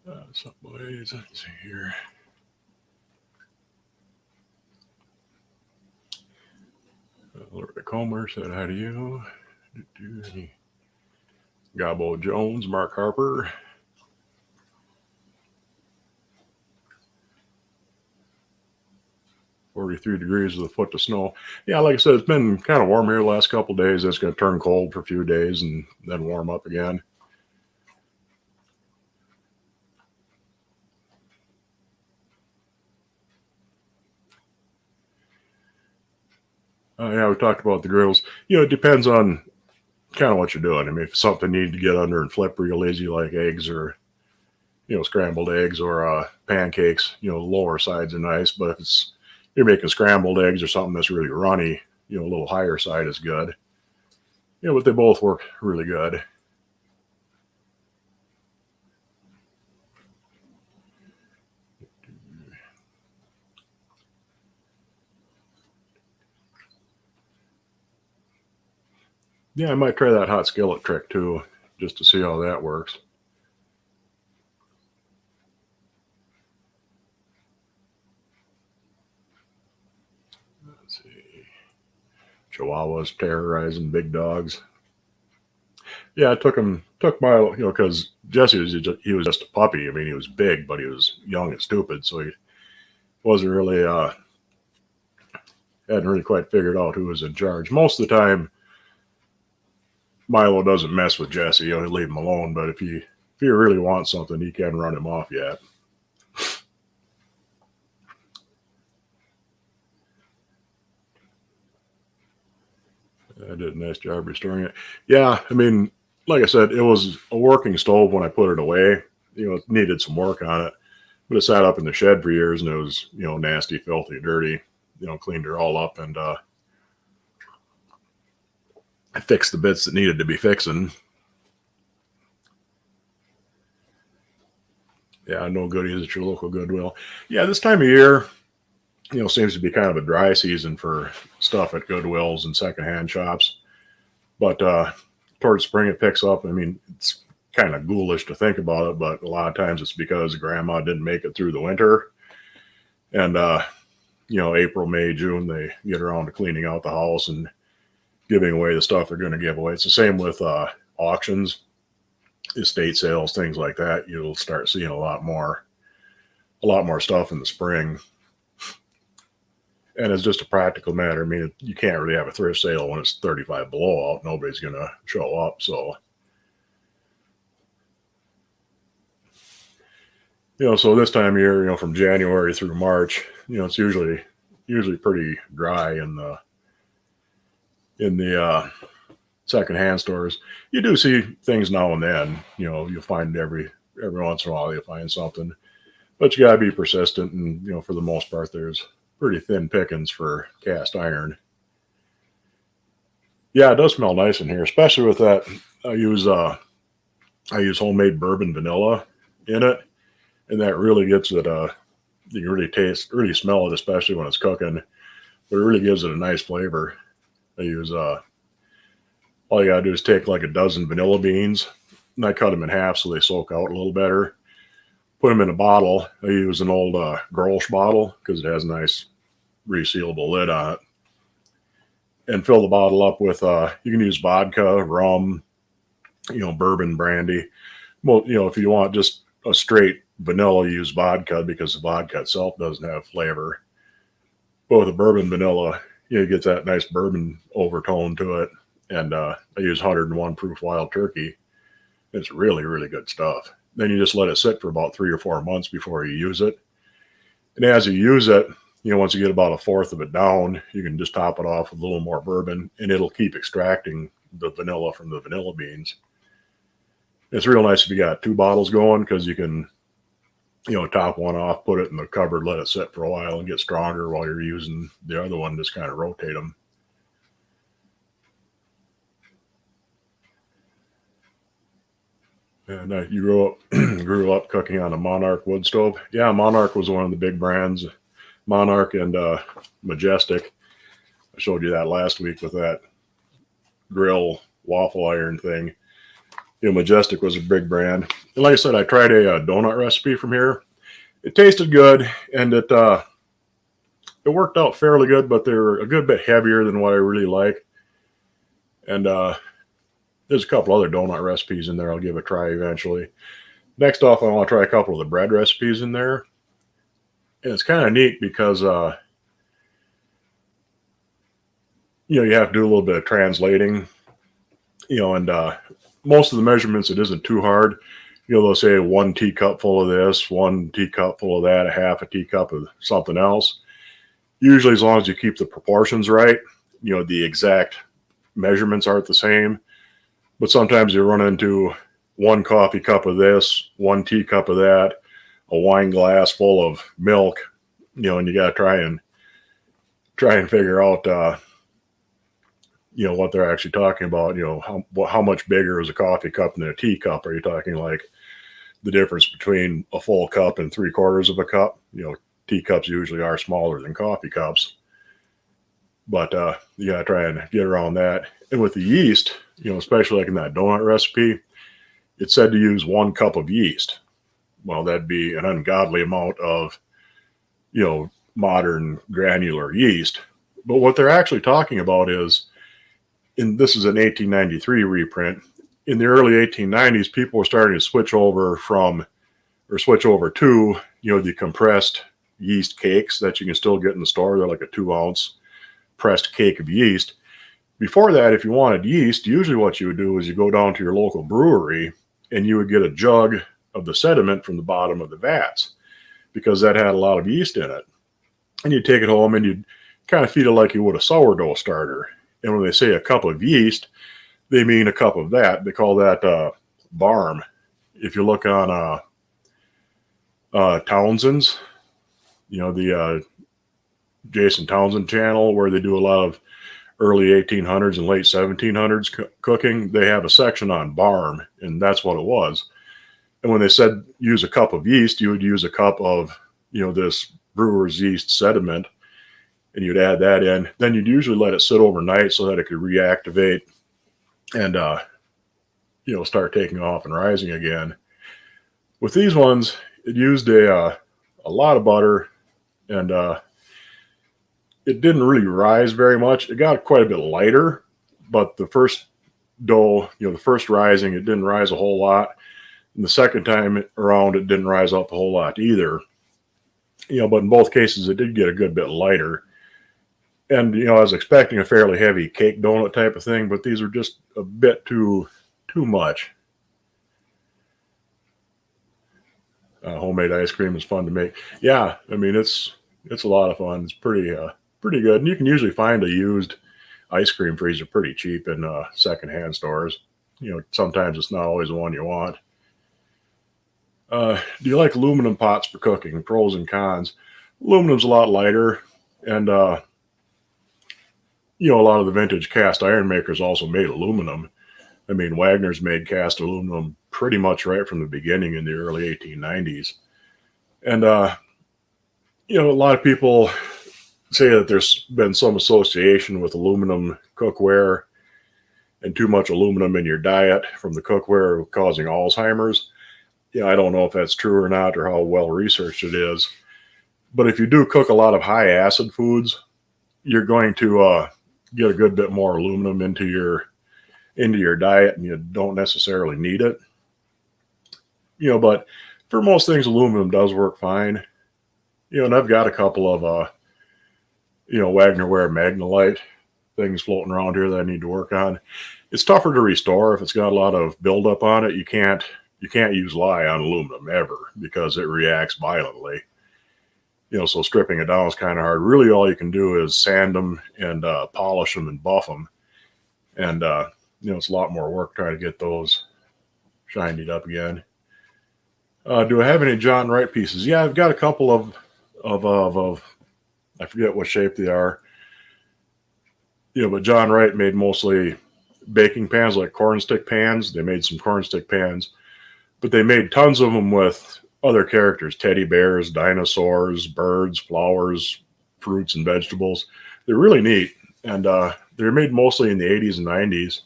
Let's see here. Loretta Comer said hi to you. Gabo Jones, Mark Harper. $43 with a foot of snow. Yeah, like I said, it's been kind of warm here the last couple of days. It's going to turn cold for a few days and then warm up again. Yeah, we talked about the griddles. It depends on kind of what you're doing. I mean, if it's something you need to get under and flip real easy, like eggs or, scrambled eggs or pancakes, the lower sides are nice. But if you're making scrambled eggs or something that's really runny, a little higher side is good. But they both work really good. Yeah, I might try that hot skillet trick too, just to see how that works. Let's see. Chihuahuas terrorizing big dogs. Yeah, I took Milo, because Jesse he was just a puppy. I mean, he was big, but he was young and stupid, so he wasn't really hadn't really quite figured out who was in charge. Most of the time, Milo doesn't mess with Jesse. He'll leave him alone. But if he really wants something, he can run him off yet. I did a nice job restoring it. Yeah, I mean, like I said, it was a working stove when I put it away. It needed some work on it. But it sat up in the shed for years, and it was, nasty, filthy, dirty. Cleaned her all up, and fix the bits that needed to be fixing. Yeah, no goodies at your local Goodwill. Yeah, this time of year, seems to be kind of a dry season for stuff at Goodwills and secondhand shops. But towards spring, it picks up. I mean, it's kind of ghoulish to think about it, but a lot of times it's because grandma didn't make it through the winter. And, April, May, June, they get around to cleaning out the house and giving away the stuff they're going to give away. It's the same with auctions, estate sales, things like that. You'll start seeing a lot more stuff in the spring. And it's just a practical matter. I mean, you can't really have a thrift sale when it's 35 below out. Nobody's going to show up. So, so this time of year, from January through March, it's usually pretty dry in the secondhand stores. You do see things now and then. You'll find every once in a while you'll find something, but you got to be persistent. And for the most part, there's pretty thin pickings for cast iron. Yeah, it does smell nice in here, especially with that. I use homemade bourbon vanilla in it, and that really gets it. You can really smell it, especially when it's cooking. But it really gives it a nice flavor. I use all you gotta do is take like a dozen vanilla beans, and I cut them in half so they soak out a little better. Put them in a bottle. I use an old Grolsch bottle because it has a nice resealable lid on it. And fill the bottle up with, you can use vodka, rum, bourbon, brandy. Well, if you want just a straight vanilla, use vodka because the vodka itself doesn't have flavor. But with a bourbon vanilla, it gets that nice bourbon overtone to it. And I use 101 proof wild turkey. It's really, really good stuff. Then you just let it sit for about 3 or 4 months before you use it. And as you use it, once you get about a fourth of it down, you can just top it off with a little more bourbon, and it'll keep extracting the vanilla from the vanilla beans. It's real nice if you got 2 bottles going because you can, top one off, put it in the cupboard, let it sit for a while and get stronger while you're using the other one, just kind of rotate them. And you grew up cooking on a Monarch wood stove. Yeah, Monarch was one of the big brands. Monarch and Majestic. I showed you that last week with that grill waffle iron thing. Majestic was a big brand. And like I said, I tried a donut recipe from here. It tasted good, and it worked out fairly good, but they're a good bit heavier than what I really like. And there's a couple other donut recipes in there I'll give a try eventually. Next off, I want to try a couple of the bread recipes in there. And it's kind of neat because, you have to do a little bit of translating, and most of the measurements, it isn't too hard. They'll say 1 teacup full of this, 1 teacup full of that, a half a teacup of something else. Usually, as long as you keep the proportions right, the exact measurements aren't the same. But sometimes you run into 1 coffee cup of this, 1 teacup of that, a wine glass full of milk, and you got to try and figure out, what they're actually talking about. How much bigger is a coffee cup than a teacup? Are you talking like the difference between a full cup and 3/4 of a cup? Teacups usually are smaller than coffee cups, but you got to try and get around that. And with the yeast, especially like in that donut recipe, it said to use 1 cup of yeast. Well, that'd be an ungodly amount of, modern granular yeast. But what they're actually talking about is, this is an 1893 reprint. In the early 1890s, people were starting to switch over to, the compressed yeast cakes that you can still get in the store. They're like a 2-ounce pressed cake of yeast. Before that, if you wanted yeast, usually what you would do is you go down to your local brewery and you would get a jug of the sediment from the bottom of the vats because that had a lot of yeast in it. And you'd take it home and you'd kind of feed it like you would a sourdough starter. And when they say a cup of yeast, they mean a cup of that. They call that barm. If you look on Townsend's, the Jason Townsend channel, where they do a lot of early 1800s and late 1700s cooking, they have a section on barm, and that's what it was. And when they said use a cup of yeast, you would use a cup of, this brewer's yeast sediment, and you'd add that in. Then you'd usually let it sit overnight so that it could reactivate and, start taking off and rising again. With these ones, it used a lot of butter, and it didn't really rise very much. It got quite a bit lighter, but the first dough, the first rising, it didn't rise a whole lot. And the second time around, it didn't rise up a whole lot either. But in both cases, it did get a good bit lighter. And, I was expecting a fairly heavy cake donut type of thing, but these are just a bit too much. Homemade ice cream is fun to make. Yeah, I mean, it's a lot of fun. It's pretty good. And you can usually find a used ice cream freezer pretty cheap in secondhand stores. Sometimes it's not always the one you want. Do you like aluminum pots for cooking? Pros and cons. Aluminum's a lot lighter, and a lot of the vintage cast iron makers also made aluminum. I mean, Wagner's made cast aluminum pretty much right from the beginning in the early 1890s. And, a lot of people say that there's been some association with aluminum cookware and too much aluminum in your diet from the cookware causing Alzheimer's. I don't know if that's true or not, or how well researched it is. But if you do cook a lot of high acid foods, you're going to get a good bit more aluminum into your diet, and you don't necessarily need it. But for most things, aluminum does work fine. And I've got a couple of Wagnerware Magnolite things floating around here that I need to work on. It's tougher to restore if it's got a lot of buildup on it. You can't use lye on aluminum ever because it reacts violently. So stripping it down is kind of hard. Really, all you can do is sand them and polish them and buff them. And, it's a lot more work trying to get those shined up again. Do I have any John Wright pieces? Yeah, I've got a couple of I forget what shape they are. But John Wright made mostly baking pans, like cornstick pans. They made some cornstick pans, but they made tons of them with other characters: teddy bears, dinosaurs, birds, flowers, fruits, and vegetables. They're really neat, and they're made mostly in the 80s and 90s.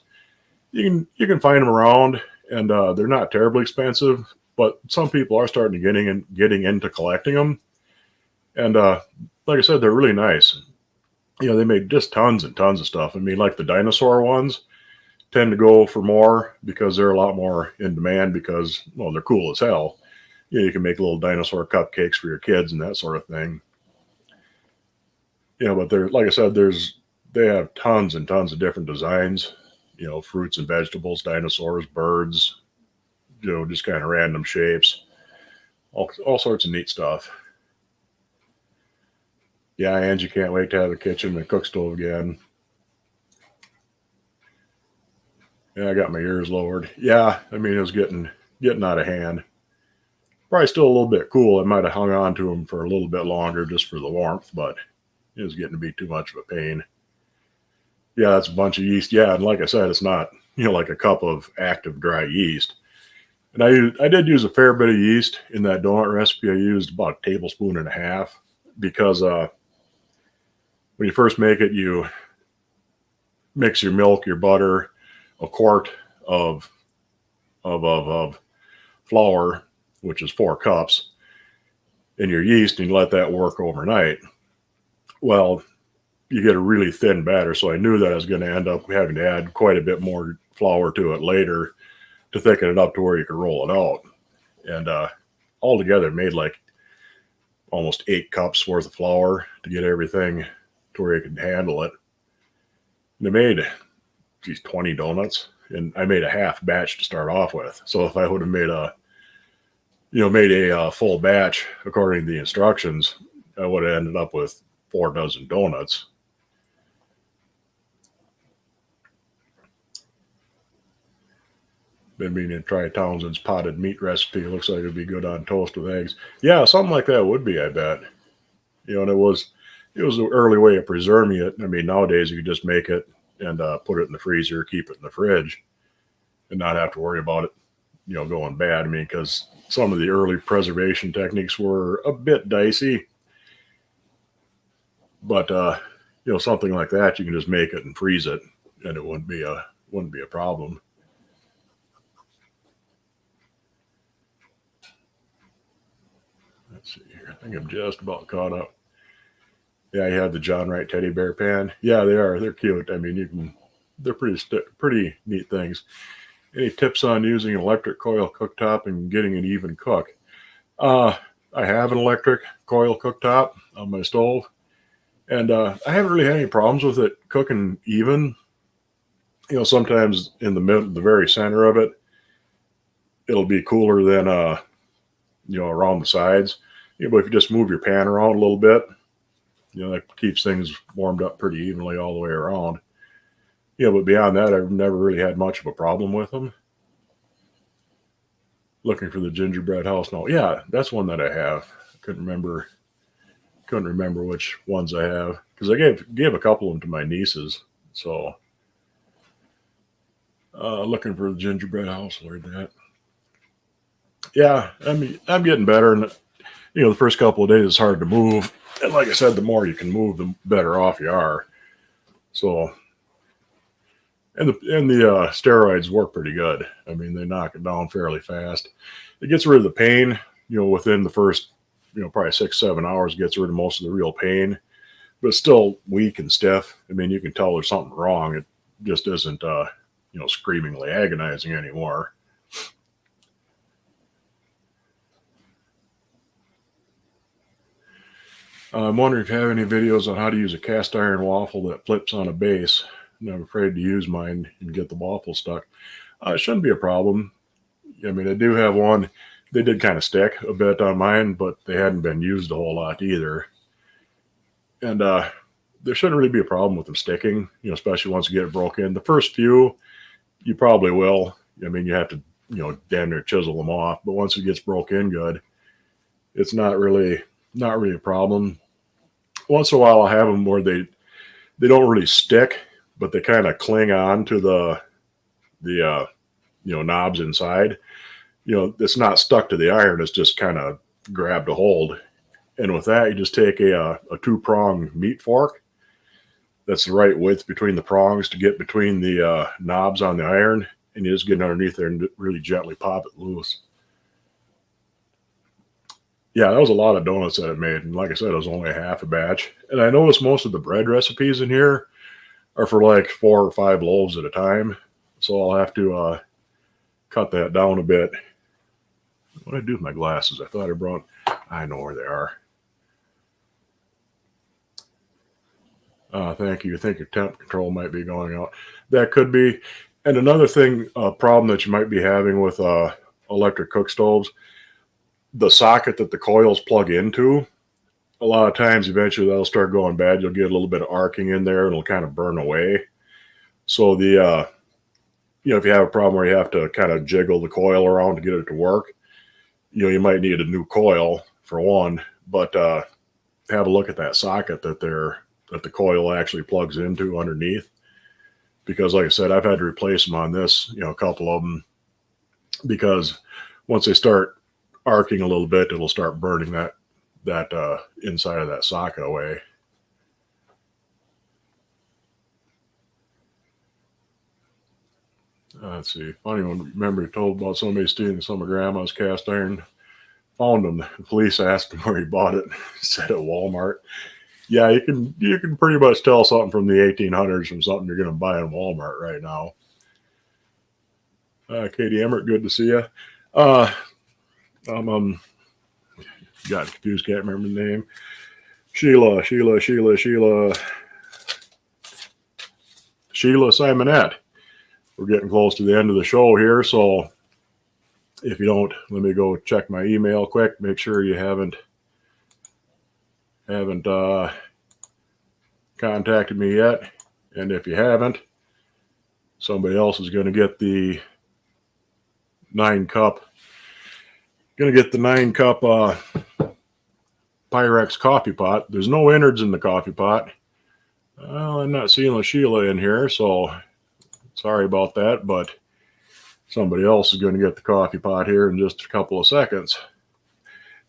You can find them around, and they're not terribly expensive, but some people are starting to getting into collecting them. And like I said, they're really nice. They made just tons and tons of stuff. I mean, like the dinosaur ones tend to go for more because they're a lot more in demand because, well, they're cool as hell. You can make little dinosaur cupcakes for your kids and that sort of thing. But they're, like I said, they have tons and tons of different designs. Fruits and vegetables, dinosaurs, birds, just kind of random shapes, all sorts of neat stuff. Yeah, Angie can't wait to have a kitchen and cook stove again. Yeah, I got my ears lowered. Yeah, I mean, it was getting out of hand. Probably still a little bit cool. I might have hung on to them for a little bit longer just for the warmth, but it was getting to be too much of a pain. Yeah, that's a bunch of yeast. Yeah, and like I said, it's not, like a cup of active dry yeast. And I did use a fair bit of yeast in that donut recipe. I used about a tablespoon and a half because when you first make it, you mix your milk, your butter, a quart of flour, which is 4 cups, and your yeast, and you let that work overnight. Well, you get a really thin batter, so I knew that I was going to end up having to add quite a bit more flour to it later to thicken it up to where you could roll it out. And altogether, it made like almost 8 cups worth of flour to get everything to where you could handle it. And I made 20 donuts, and I made a half batch to start off with. So if I would have made a full batch according to the instructions, I would have ended up with 4 dozen donuts. Been meaning to try Townsend's potted meat recipe. It looks like it'd be good on toast with eggs. Yeah, something like that would be, I bet. And it was it was an early way of preserving it. I mean, nowadays you can just make it and put it in the freezer, keep it in the fridge, and not have to worry about it, going bad. I mean, because some of the early preservation techniques were a bit dicey, but something like that, you can just make it and freeze it, and it wouldn't be a problem. Let's see here. I think I'm just about caught up. Yeah, you have the John Wright teddy bear pan. Yeah, they are. They're cute. I mean, they're pretty neat things. Any tips on using an electric coil cooktop and getting an even cook? I have an electric coil cooktop on my stove, and I haven't really had any problems with it cooking even. Sometimes in the very center of it, it'll be cooler than around the sides. But if you just move your pan around a little bit, that keeps things warmed up pretty evenly all the way around. But beyond that, I've never really had much of a problem with them. Looking for the gingerbread house now. Yeah, that's one that I have. Couldn't remember which ones I have, because I gave a couple of them to my nieces. So looking for the gingerbread house. Learned that. Yeah, I mean, I'm getting better, and the first couple of days it's hard to move, and like I said, the more you can move, the better off you are. So, and the steroids work pretty good. I mean, they knock it down fairly fast. It gets rid of the pain, within the first, probably 6-7 hours. Gets rid of most of the real pain, but it's still weak and stiff. I mean, you can tell there's something wrong. It just isn't, screamingly agonizing anymore. I'm wondering if you have any videos on how to use a cast iron waffle that flips on a base. I'm afraid to use mine and get the waffle stuck. It shouldn't be a problem. I mean, I do have one. They did kind of stick a bit on mine, but they hadn't been used a whole lot either. And there shouldn't really be a problem with them sticking, especially once you get it broken. The first few, you probably will. I mean, you have to, damn near chisel them off. But once it gets broke in good, it's not really a problem. Once in a while, I'll have them where they don't really stick, but they kind of cling on to the knobs inside. It's not stuck to the iron. It's just kind of grabbed a hold. And with that, you just take a 2-prong meat fork. That's the right width between the prongs to get between the knobs on the iron, and you just get underneath there and really gently pop it loose. Yeah, that was a lot of donuts that I made. And like I said, it was only a half a batch. And I noticed most of the bread recipes in here are for like 4 or 5 loaves at a time. So I'll have to cut that down a bit. What did I do with my glasses? I thought I know where they are. Thank you. I think your temp control might be going out. That could be. And another thing, problem that you might be having with electric cook stoves, the socket that the coils plug into, a lot of times eventually that'll start going bad. You'll get a little bit of arcing in there, and it'll kind of burn away. So if you have a problem where you have to kind of jiggle the coil around to get it to work, you might need a new coil for one, but have a look at that socket that the coil actually plugs into underneath. Because like I said, I've had to replace them on this, a couple of them, because once they start arcing a little bit, it'll start burning that inside of that socket away. Let's see. Funny one. Remember, he told about somebody stealing some of Grandma's cast iron. Found him. The police asked him where he bought it. He said at Walmart. Yeah, you can pretty much tell something from the 1800s from something you're going to buy in Walmart right now. Katie Emmert, good to see you. Got confused, can't remember the name. Sheila Simonette. We're getting close to the end of the show here, so if you don't, let me go check my email quick. Make sure you haven't contacted me yet, and if you haven't, somebody else is going to get the 9-cup. Going to get the 9-cup Pyrex coffee pot. There's no innards in the coffee pot. Well, I'm not seeing Sheila in here, so sorry about that, but somebody else is going to get the coffee pot here in just a couple of seconds.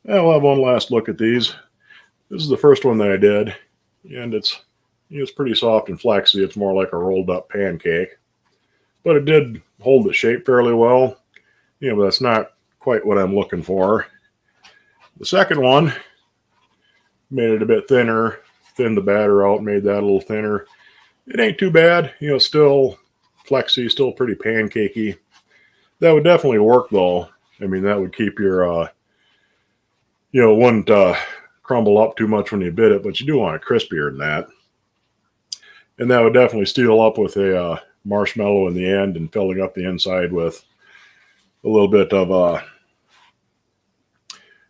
We'll have one last look at these. This is the first one that I did, and it's pretty soft and flexy. It's more like a rolled up pancake, but it did hold its shape fairly well. But that's not quite what I'm looking for. The second one, made it a bit thinner, thinned the batter out, made that a little thinner. It ain't too bad, still flexy, still pretty pancakey. That would definitely work though. I mean, that would keep your, wouldn't crumble up too much when you bit it, but you do want it crispier than that. And that would definitely steal up with a marshmallow in the end and filling up the inside with a little bit of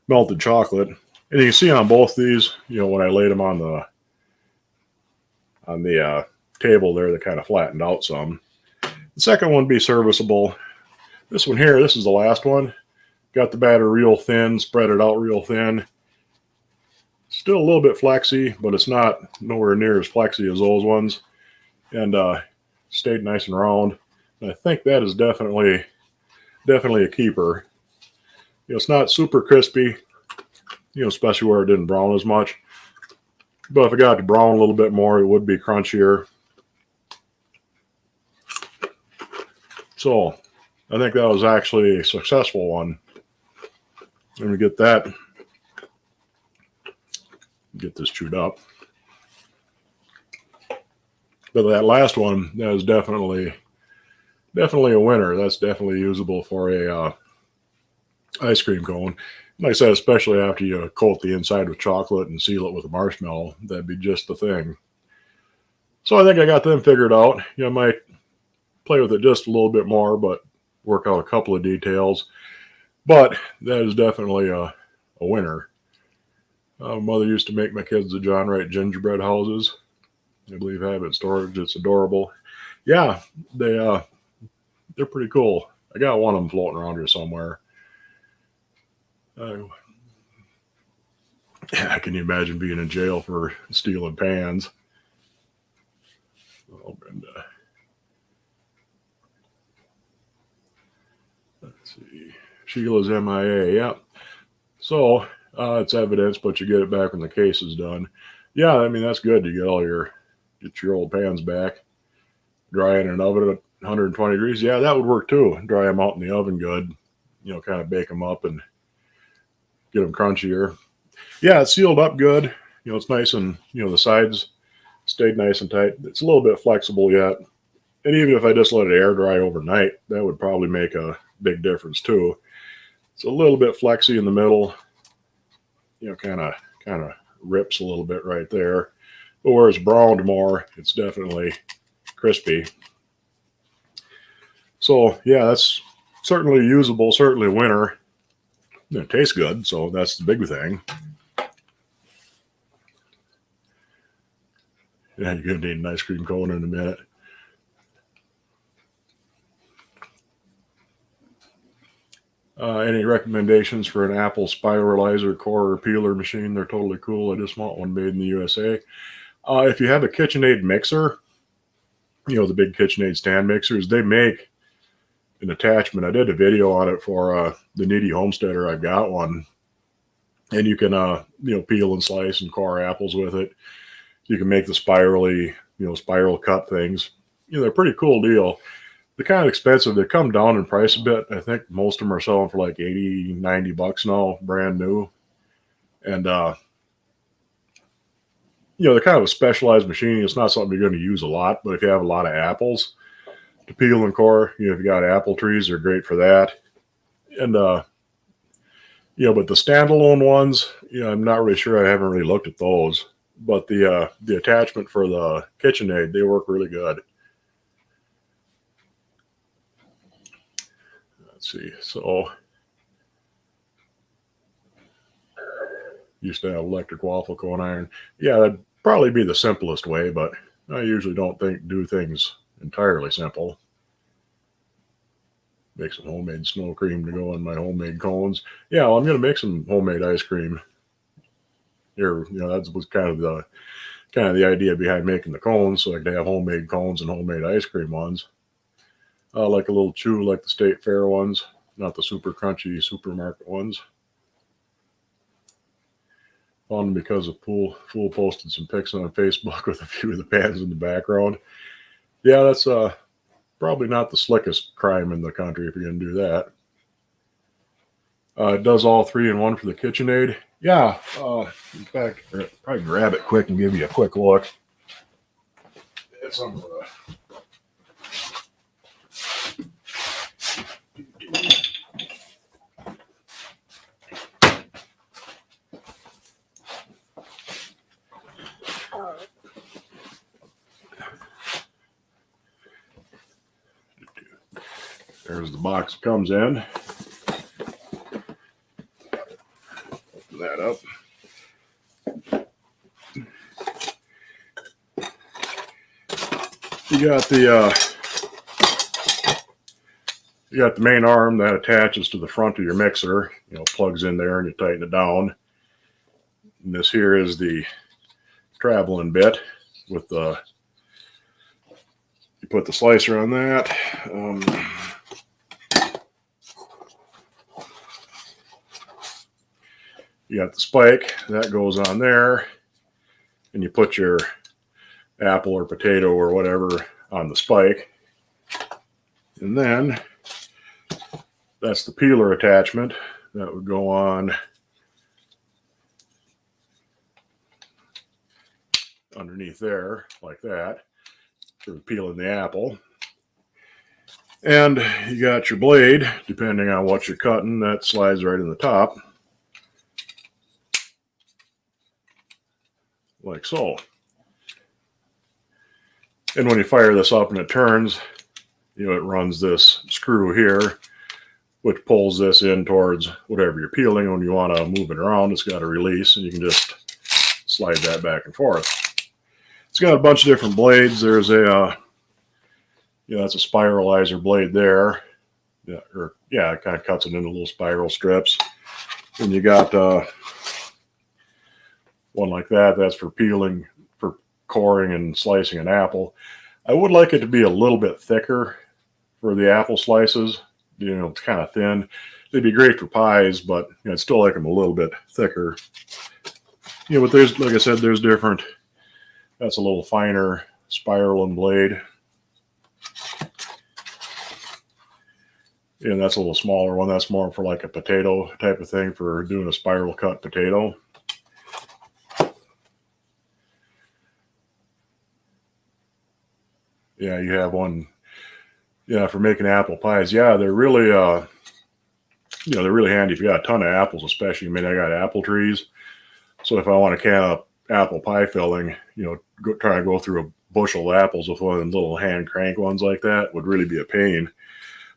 melted chocolate. And you can see on both these, when I laid them on the table there, they kind of flattened out some. The second one would be serviceable. This one here, this is the last one. Got the batter real thin, spread it out real thin. Still a little bit flexy, but it's not nowhere near as flexy as those ones. And stayed nice and round. And I think that is definitely a keeper. It's not super crispy, especially where it didn't brown as much. But if it got to brown a little bit more, it would be crunchier. So I think that was actually a successful one. Let me get this chewed up. But that last one, that is definitely a winner. That's definitely usable for a ice cream cone. Like I said, especially after you coat the inside with chocolate and seal it with a marshmallow, that'd be just the thing. So I think I got them figured out. I might play with it just a little bit more, but work out a couple of details. But that is definitely a winner. Mother used to make my kids the John Wright gingerbread houses. I believe I have it in storage. It's adorable. Yeah, they're pretty cool. I got one of them floating around here somewhere. Can you imagine being in jail for stealing pans? Oh, and, let's see. Sheila's MIA. Yeah. So it's evidence, but you get it back when the case is done. Yeah, I mean, that's good. You get your old pans back. Dry in an oven at 120 degrees. Yeah, that would work too. Dry them out in the oven good. Kind of bake them up and get them crunchier. Yeah, it's sealed up good. It's nice and, the sides stayed nice and tight. It's a little bit flexible yet. And even if I just let it air dry overnight, that would probably make a big difference too. It's a little bit flexy in the middle. Kind of rips a little bit right there. But where it's browned more, it's definitely crispy. So yeah, that's certainly usable, certainly a winner. It tastes good, so that's the big thing. Yeah, you're going to need an ice cream cone in a minute. Any recommendations for an apple spiralizer, core, or peeler machine? They're totally cool. I just want one made in the USA. If you have a KitchenAid mixer, the big KitchenAid stand mixers, they make an attachment. I did a video on it for the Needy Homesteader. I've got one. And you can, peel and slice and core apples with it. You can make the spiral cut things. They're a pretty cool deal. They're kind of expensive. They come down in price a bit. I think most of them are selling for like $80, $90 now, brand new. And, they're kind of a specialized machine. It's not something you're going to use a lot, but if you have a lot of apples to peel and core, if you got apple trees, they're great for that. And, but the standalone ones, I'm not really sure. I haven't really looked at those. But the attachment for the KitchenAid, they work really good. Let's see. So used to have electric waffle cone iron. Yeah, that'd probably be the simplest way, but I usually don't do things entirely simple. Make some homemade snow cream to go in my homemade cones. Yeah, well, I'm going to make some homemade ice cream. Here, that was kind of the idea behind making the cones, so I could have homemade cones and homemade ice cream ones. Like a little chew, like the State Fair ones, not the super crunchy supermarket ones. Found them because a fool posted some pics on Facebook with a few of the pans in the background. Yeah, that's probably not the slickest crime in the country if you're going to do that. It does all 3 in 1 for the KitchenAid. Yeah, in fact, probably grab it quick and give you a quick look. It's some of the there's the box it comes in. Open that up. You got the main arm that attaches to the front of your mixer. Plugs in there and you tighten it down. And this here is the traveling bit with the. You put the slicer on that. You got the spike that goes on there, and you put your apple or potato or whatever on the spike, and then that's the peeler attachment that would go on underneath there like that for peeling the apple. And you got your blade, depending on what you're cutting, that slides right in the top like so. And when you fire this up and it turns, it runs this screw here, which pulls this in towards whatever you're peeling. When you want to move it around, it's got a release, and you can just slide that back and forth. It's got a bunch of different blades. There's a, that's a spiralizer blade there. Yeah, it kind of cuts it into little spiral strips. And you got one like that. That's for peeling, for coring and slicing an apple. I would like it to be a little bit thicker for the apple slices. It's kind of thin. They'd be great for pies, but I'd still like them a little bit thicker. But there's, like I said, there's different. That's a little finer spiraling blade. And that's a little smaller one. That's more for like a potato type of thing, for doing a spiral cut potato. Yeah, you have one. Yeah, for making apple pies. Yeah, they're really, they're really handy if you got a ton of apples, especially. I got apple trees. So if I want to can up apple pie filling, try to go through a bushel of apples with one of them little hand crank ones like that would really be a pain.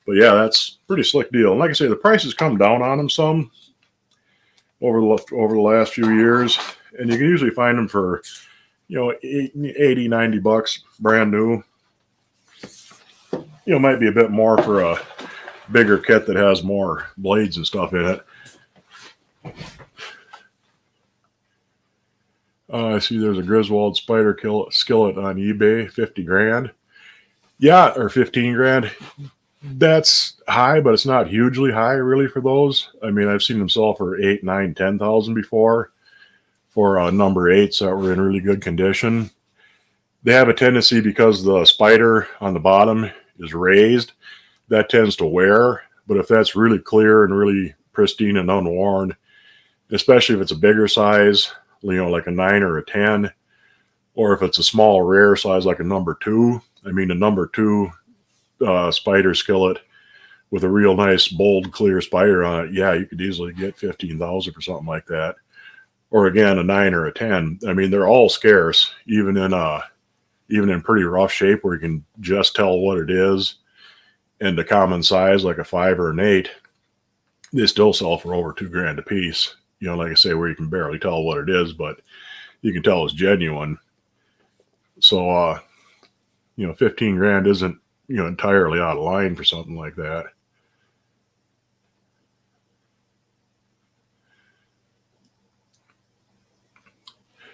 But yeah, that's a pretty slick deal. And like I say, the prices come down on them some over the last few years, and you can usually find them for, $80-$90 brand new. Might be a bit more for a bigger kit that has more blades and stuff in it. I see there's a Griswold spider skillet on eBay, 50 grand. Yeah, or 15 grand. That's high, but it's not hugely high really for those. I've seen them sell for 8, 9, 10,000 before for number 8s that were in really good condition. They have a tendency, because the spider on the bottom is raised, that tends to wear. But if that's really clear and really pristine and unworn, especially if it's a bigger size, like a 9 or a 10, or if it's a small rare size like a number 2, a number 2 spider skillet with a real nice bold clear spider on it, yeah, you could easily get 15,000 for something like that. Or again, a 9 or a 10. They're all scarce, even in pretty rough shape where you can just tell what it is. And a common size like a 5 or an 8, they still sell for over $2 grand a piece. Like I say, where you can barely tell what it is, but you can tell it's genuine. So 15 grand isn't entirely out of line for something like that.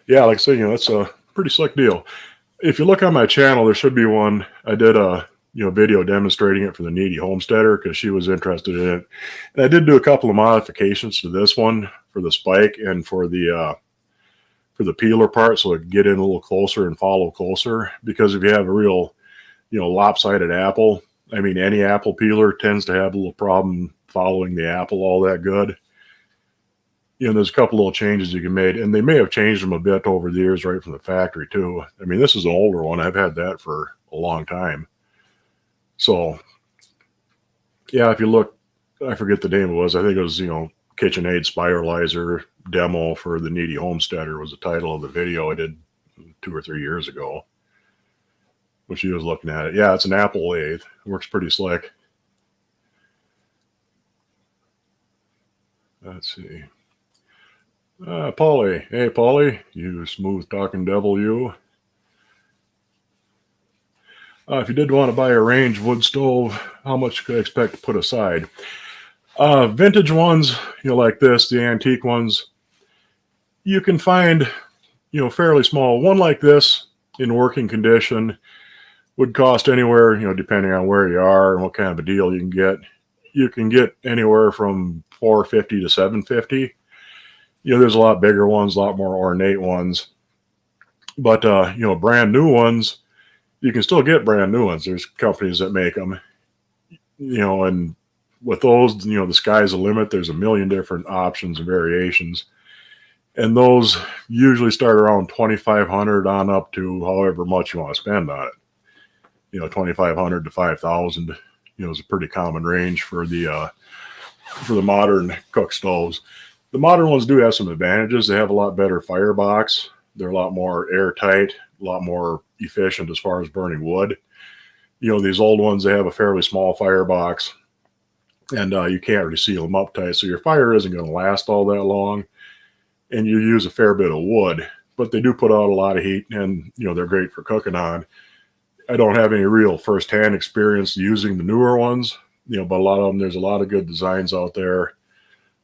Yeah, like I say, that's a pretty slick deal. If you look on my channel, there should be one. I did a video demonstrating it for the needy homesteader because she was interested in it, and I did do a couple of modifications to this one for the spike and for the peeler part, so it could get in a little closer and follow closer. Because if you have a real lopsided apple, I mean, any apple peeler tends to have a little problem following the apple all that good. There's a couple little changes you can make, and they may have changed them a bit over the years right from the factory too. I mean, this is an older one. I've had that for a long time. So, yeah, if you look, I forget the name it was. I think it was, KitchenAid Spiralizer demo for the needy homesteader was the title of the video I did 2 or 3 years ago when she was looking at it. Yeah, it's an apple lathe. It works pretty slick. Let's see. Polly. Hey, Polly, you smooth talking devil, you. If you did want to buy a range wood stove, how much could I expect to put aside? Vintage ones, like this, the antique ones, you can find, fairly small. One like this in working condition would cost anywhere, depending on where you are and what kind of a deal you can get. You can get anywhere from $450 to $750. There's a lot bigger ones, a lot more ornate ones. But, brand new ones, you can still get brand new ones. There's companies that make them, and with those, the sky's the limit. There's a million different options and variations. And those usually start around $2,500 on up to however much you want to spend on it. $2,500 to $5,000, is a pretty common range for the modern cook stoves. The modern ones do have some advantages. They have a lot better firebox. They're a lot more airtight, a lot more efficient as far as burning wood. These old ones, they have a fairly small firebox, and you can't really seal them up tight, so your fire isn't going to last all that long, and you use a fair bit of wood, but they do put out a lot of heat, and they're great for cooking on. I don't have any real first-hand experience using the newer ones, but a lot of them, there's a lot of good designs out there.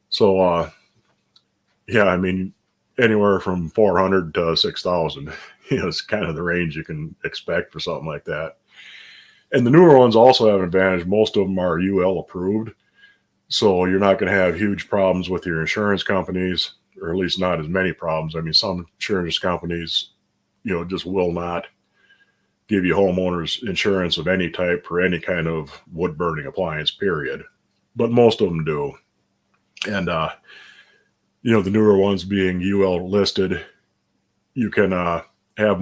So, yeah, I mean, anywhere from 400 to 6,000, it's kind of the range you can expect for something like that. And the newer ones also have an advantage. Most of them are UL approved, so you're not going to have huge problems with your insurance companies, or at least not as many problems. I mean, some insurance companies, just will not give you homeowners insurance of any type for any kind of wood burning appliance, period. But most of them do. And, the newer ones being UL listed, you can have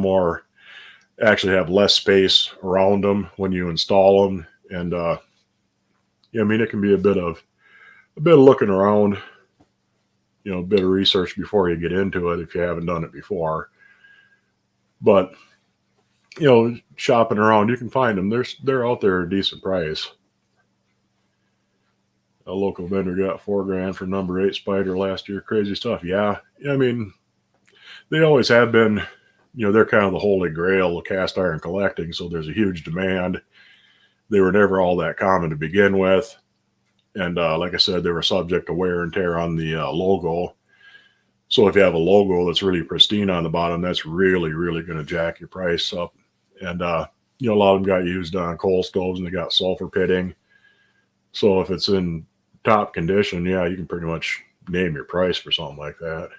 less space around them when you install them. And, I mean, it can be a bit of looking around, a bit of research before you get into it if you haven't done it before. But, shopping around, you can find them. They're out there at a decent price. A local vendor got $4,000 for number 8 Spider last year. Crazy stuff. Yeah. I mean, they always have been, they're kind of the holy grail of cast iron collecting. So there's a huge demand. They were never all that common to begin with. And like I said, they were subject to wear and tear on the logo. So if you have a logo that's really pristine on the bottom, that's really, really going to jack your price up. And, a lot of them got used on coal stoves and they got sulfur pitting. So if it's in top condition, yeah, you can pretty much name your price for something like that.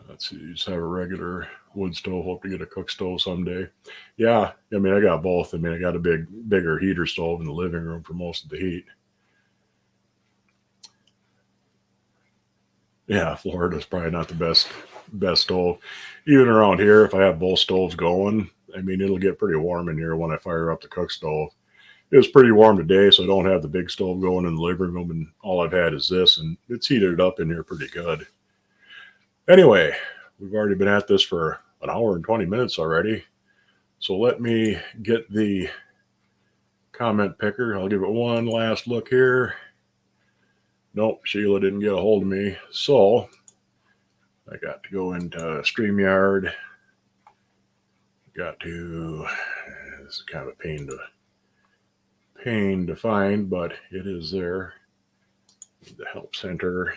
Let's see, you just have a regular wood stove, hope to get a cook stove someday. Yeah, I mean, I got both. I mean, I got a bigger heater stove in the living room for most of the heat. Yeah, Florida's probably not the best stove. Even around here, if I have both stoves going, I mean, it'll get pretty warm in here when I fire up the cook stove. It was pretty warm today, so I don't have the big stove going in the living room, and all I've had is this, and it's heated up in here pretty good. Anyway, we've already been at this for an hour and 20 minutes already. So let me get the comment picker. I'll give it one last look here. Nope, Sheila didn't get a hold of me. So I got to go into StreamYard. This is kind of a pain to find, but it is there. the help center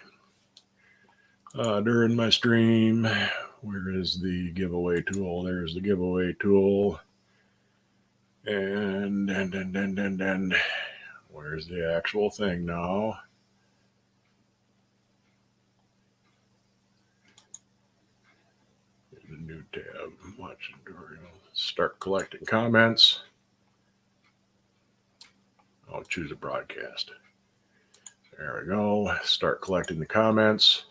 during my stream. Where is the giveaway tool? There's the giveaway tool. And where's the actual thing now? There's a new tab. Watch tutorial. Start collecting comments. I'll choose a broadcast. There we go. Start collecting the comments.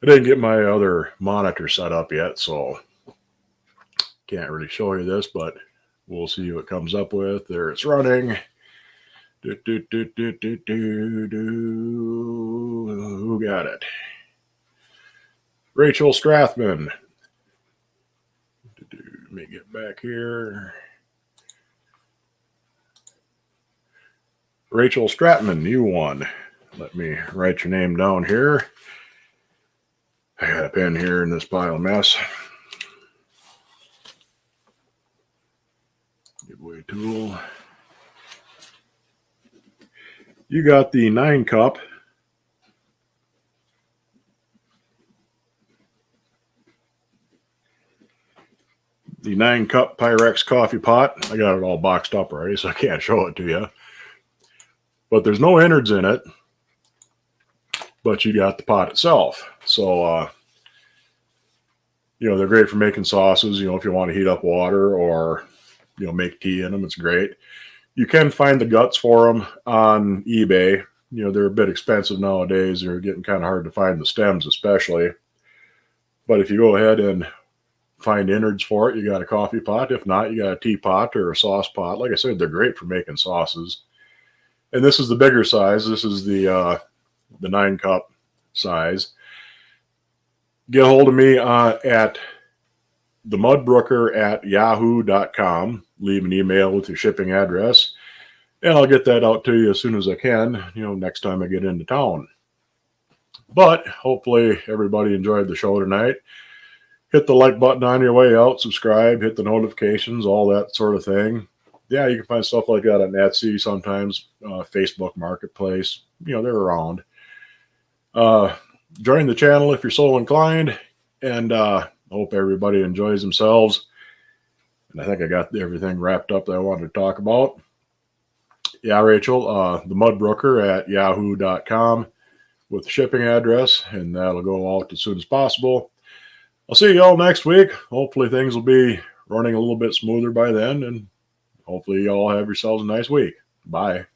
I didn't get my other monitor set up yet, so can't really show you this, but we'll see what it comes up with. There it's running. Who got it? Rachel Strathman. Let me get back here. Rachel Stratman, you won. Let me write your name down here. I got a pen here in this pile of mess. Giveaway tool. You got the 9-cup. The 9-cup Pyrex coffee pot. I got it all boxed up already, so I can't show it to you. But there's no innards in it, but you got the pot itself. So, they're great for making sauces, if you want to heat up water or, make tea in them, it's great. You can find the guts for them on eBay. They're a bit expensive nowadays. They're getting kind of hard to find, the stems especially. But if you go ahead and find innards for it, you got a coffee pot. If not, you got a teapot or a sauce pot. Like I said, they're great for making sauces. And this is the bigger size. This is the 9-cup size. Get a hold of me at themudbrooker@yahoo.com. Leave an email with your shipping address, and I'll get that out to you as soon as I can, next time I get into town. But hopefully everybody enjoyed the show tonight. Hit the like button on your way out, subscribe, hit the notifications, all that sort of thing. Yeah, you can find stuff like that on Etsy sometimes, Facebook Marketplace. They're around. Join the channel if you're so inclined, and hope everybody enjoys themselves. And I think I got everything wrapped up that I wanted to talk about. Yeah, Rachel, themudbrooker@yahoo.com with the shipping address, and that'll go out as soon as possible. I'll see you all next week. Hopefully things will be running a little bit smoother by then, and hopefully you all have yourselves a nice week. Bye.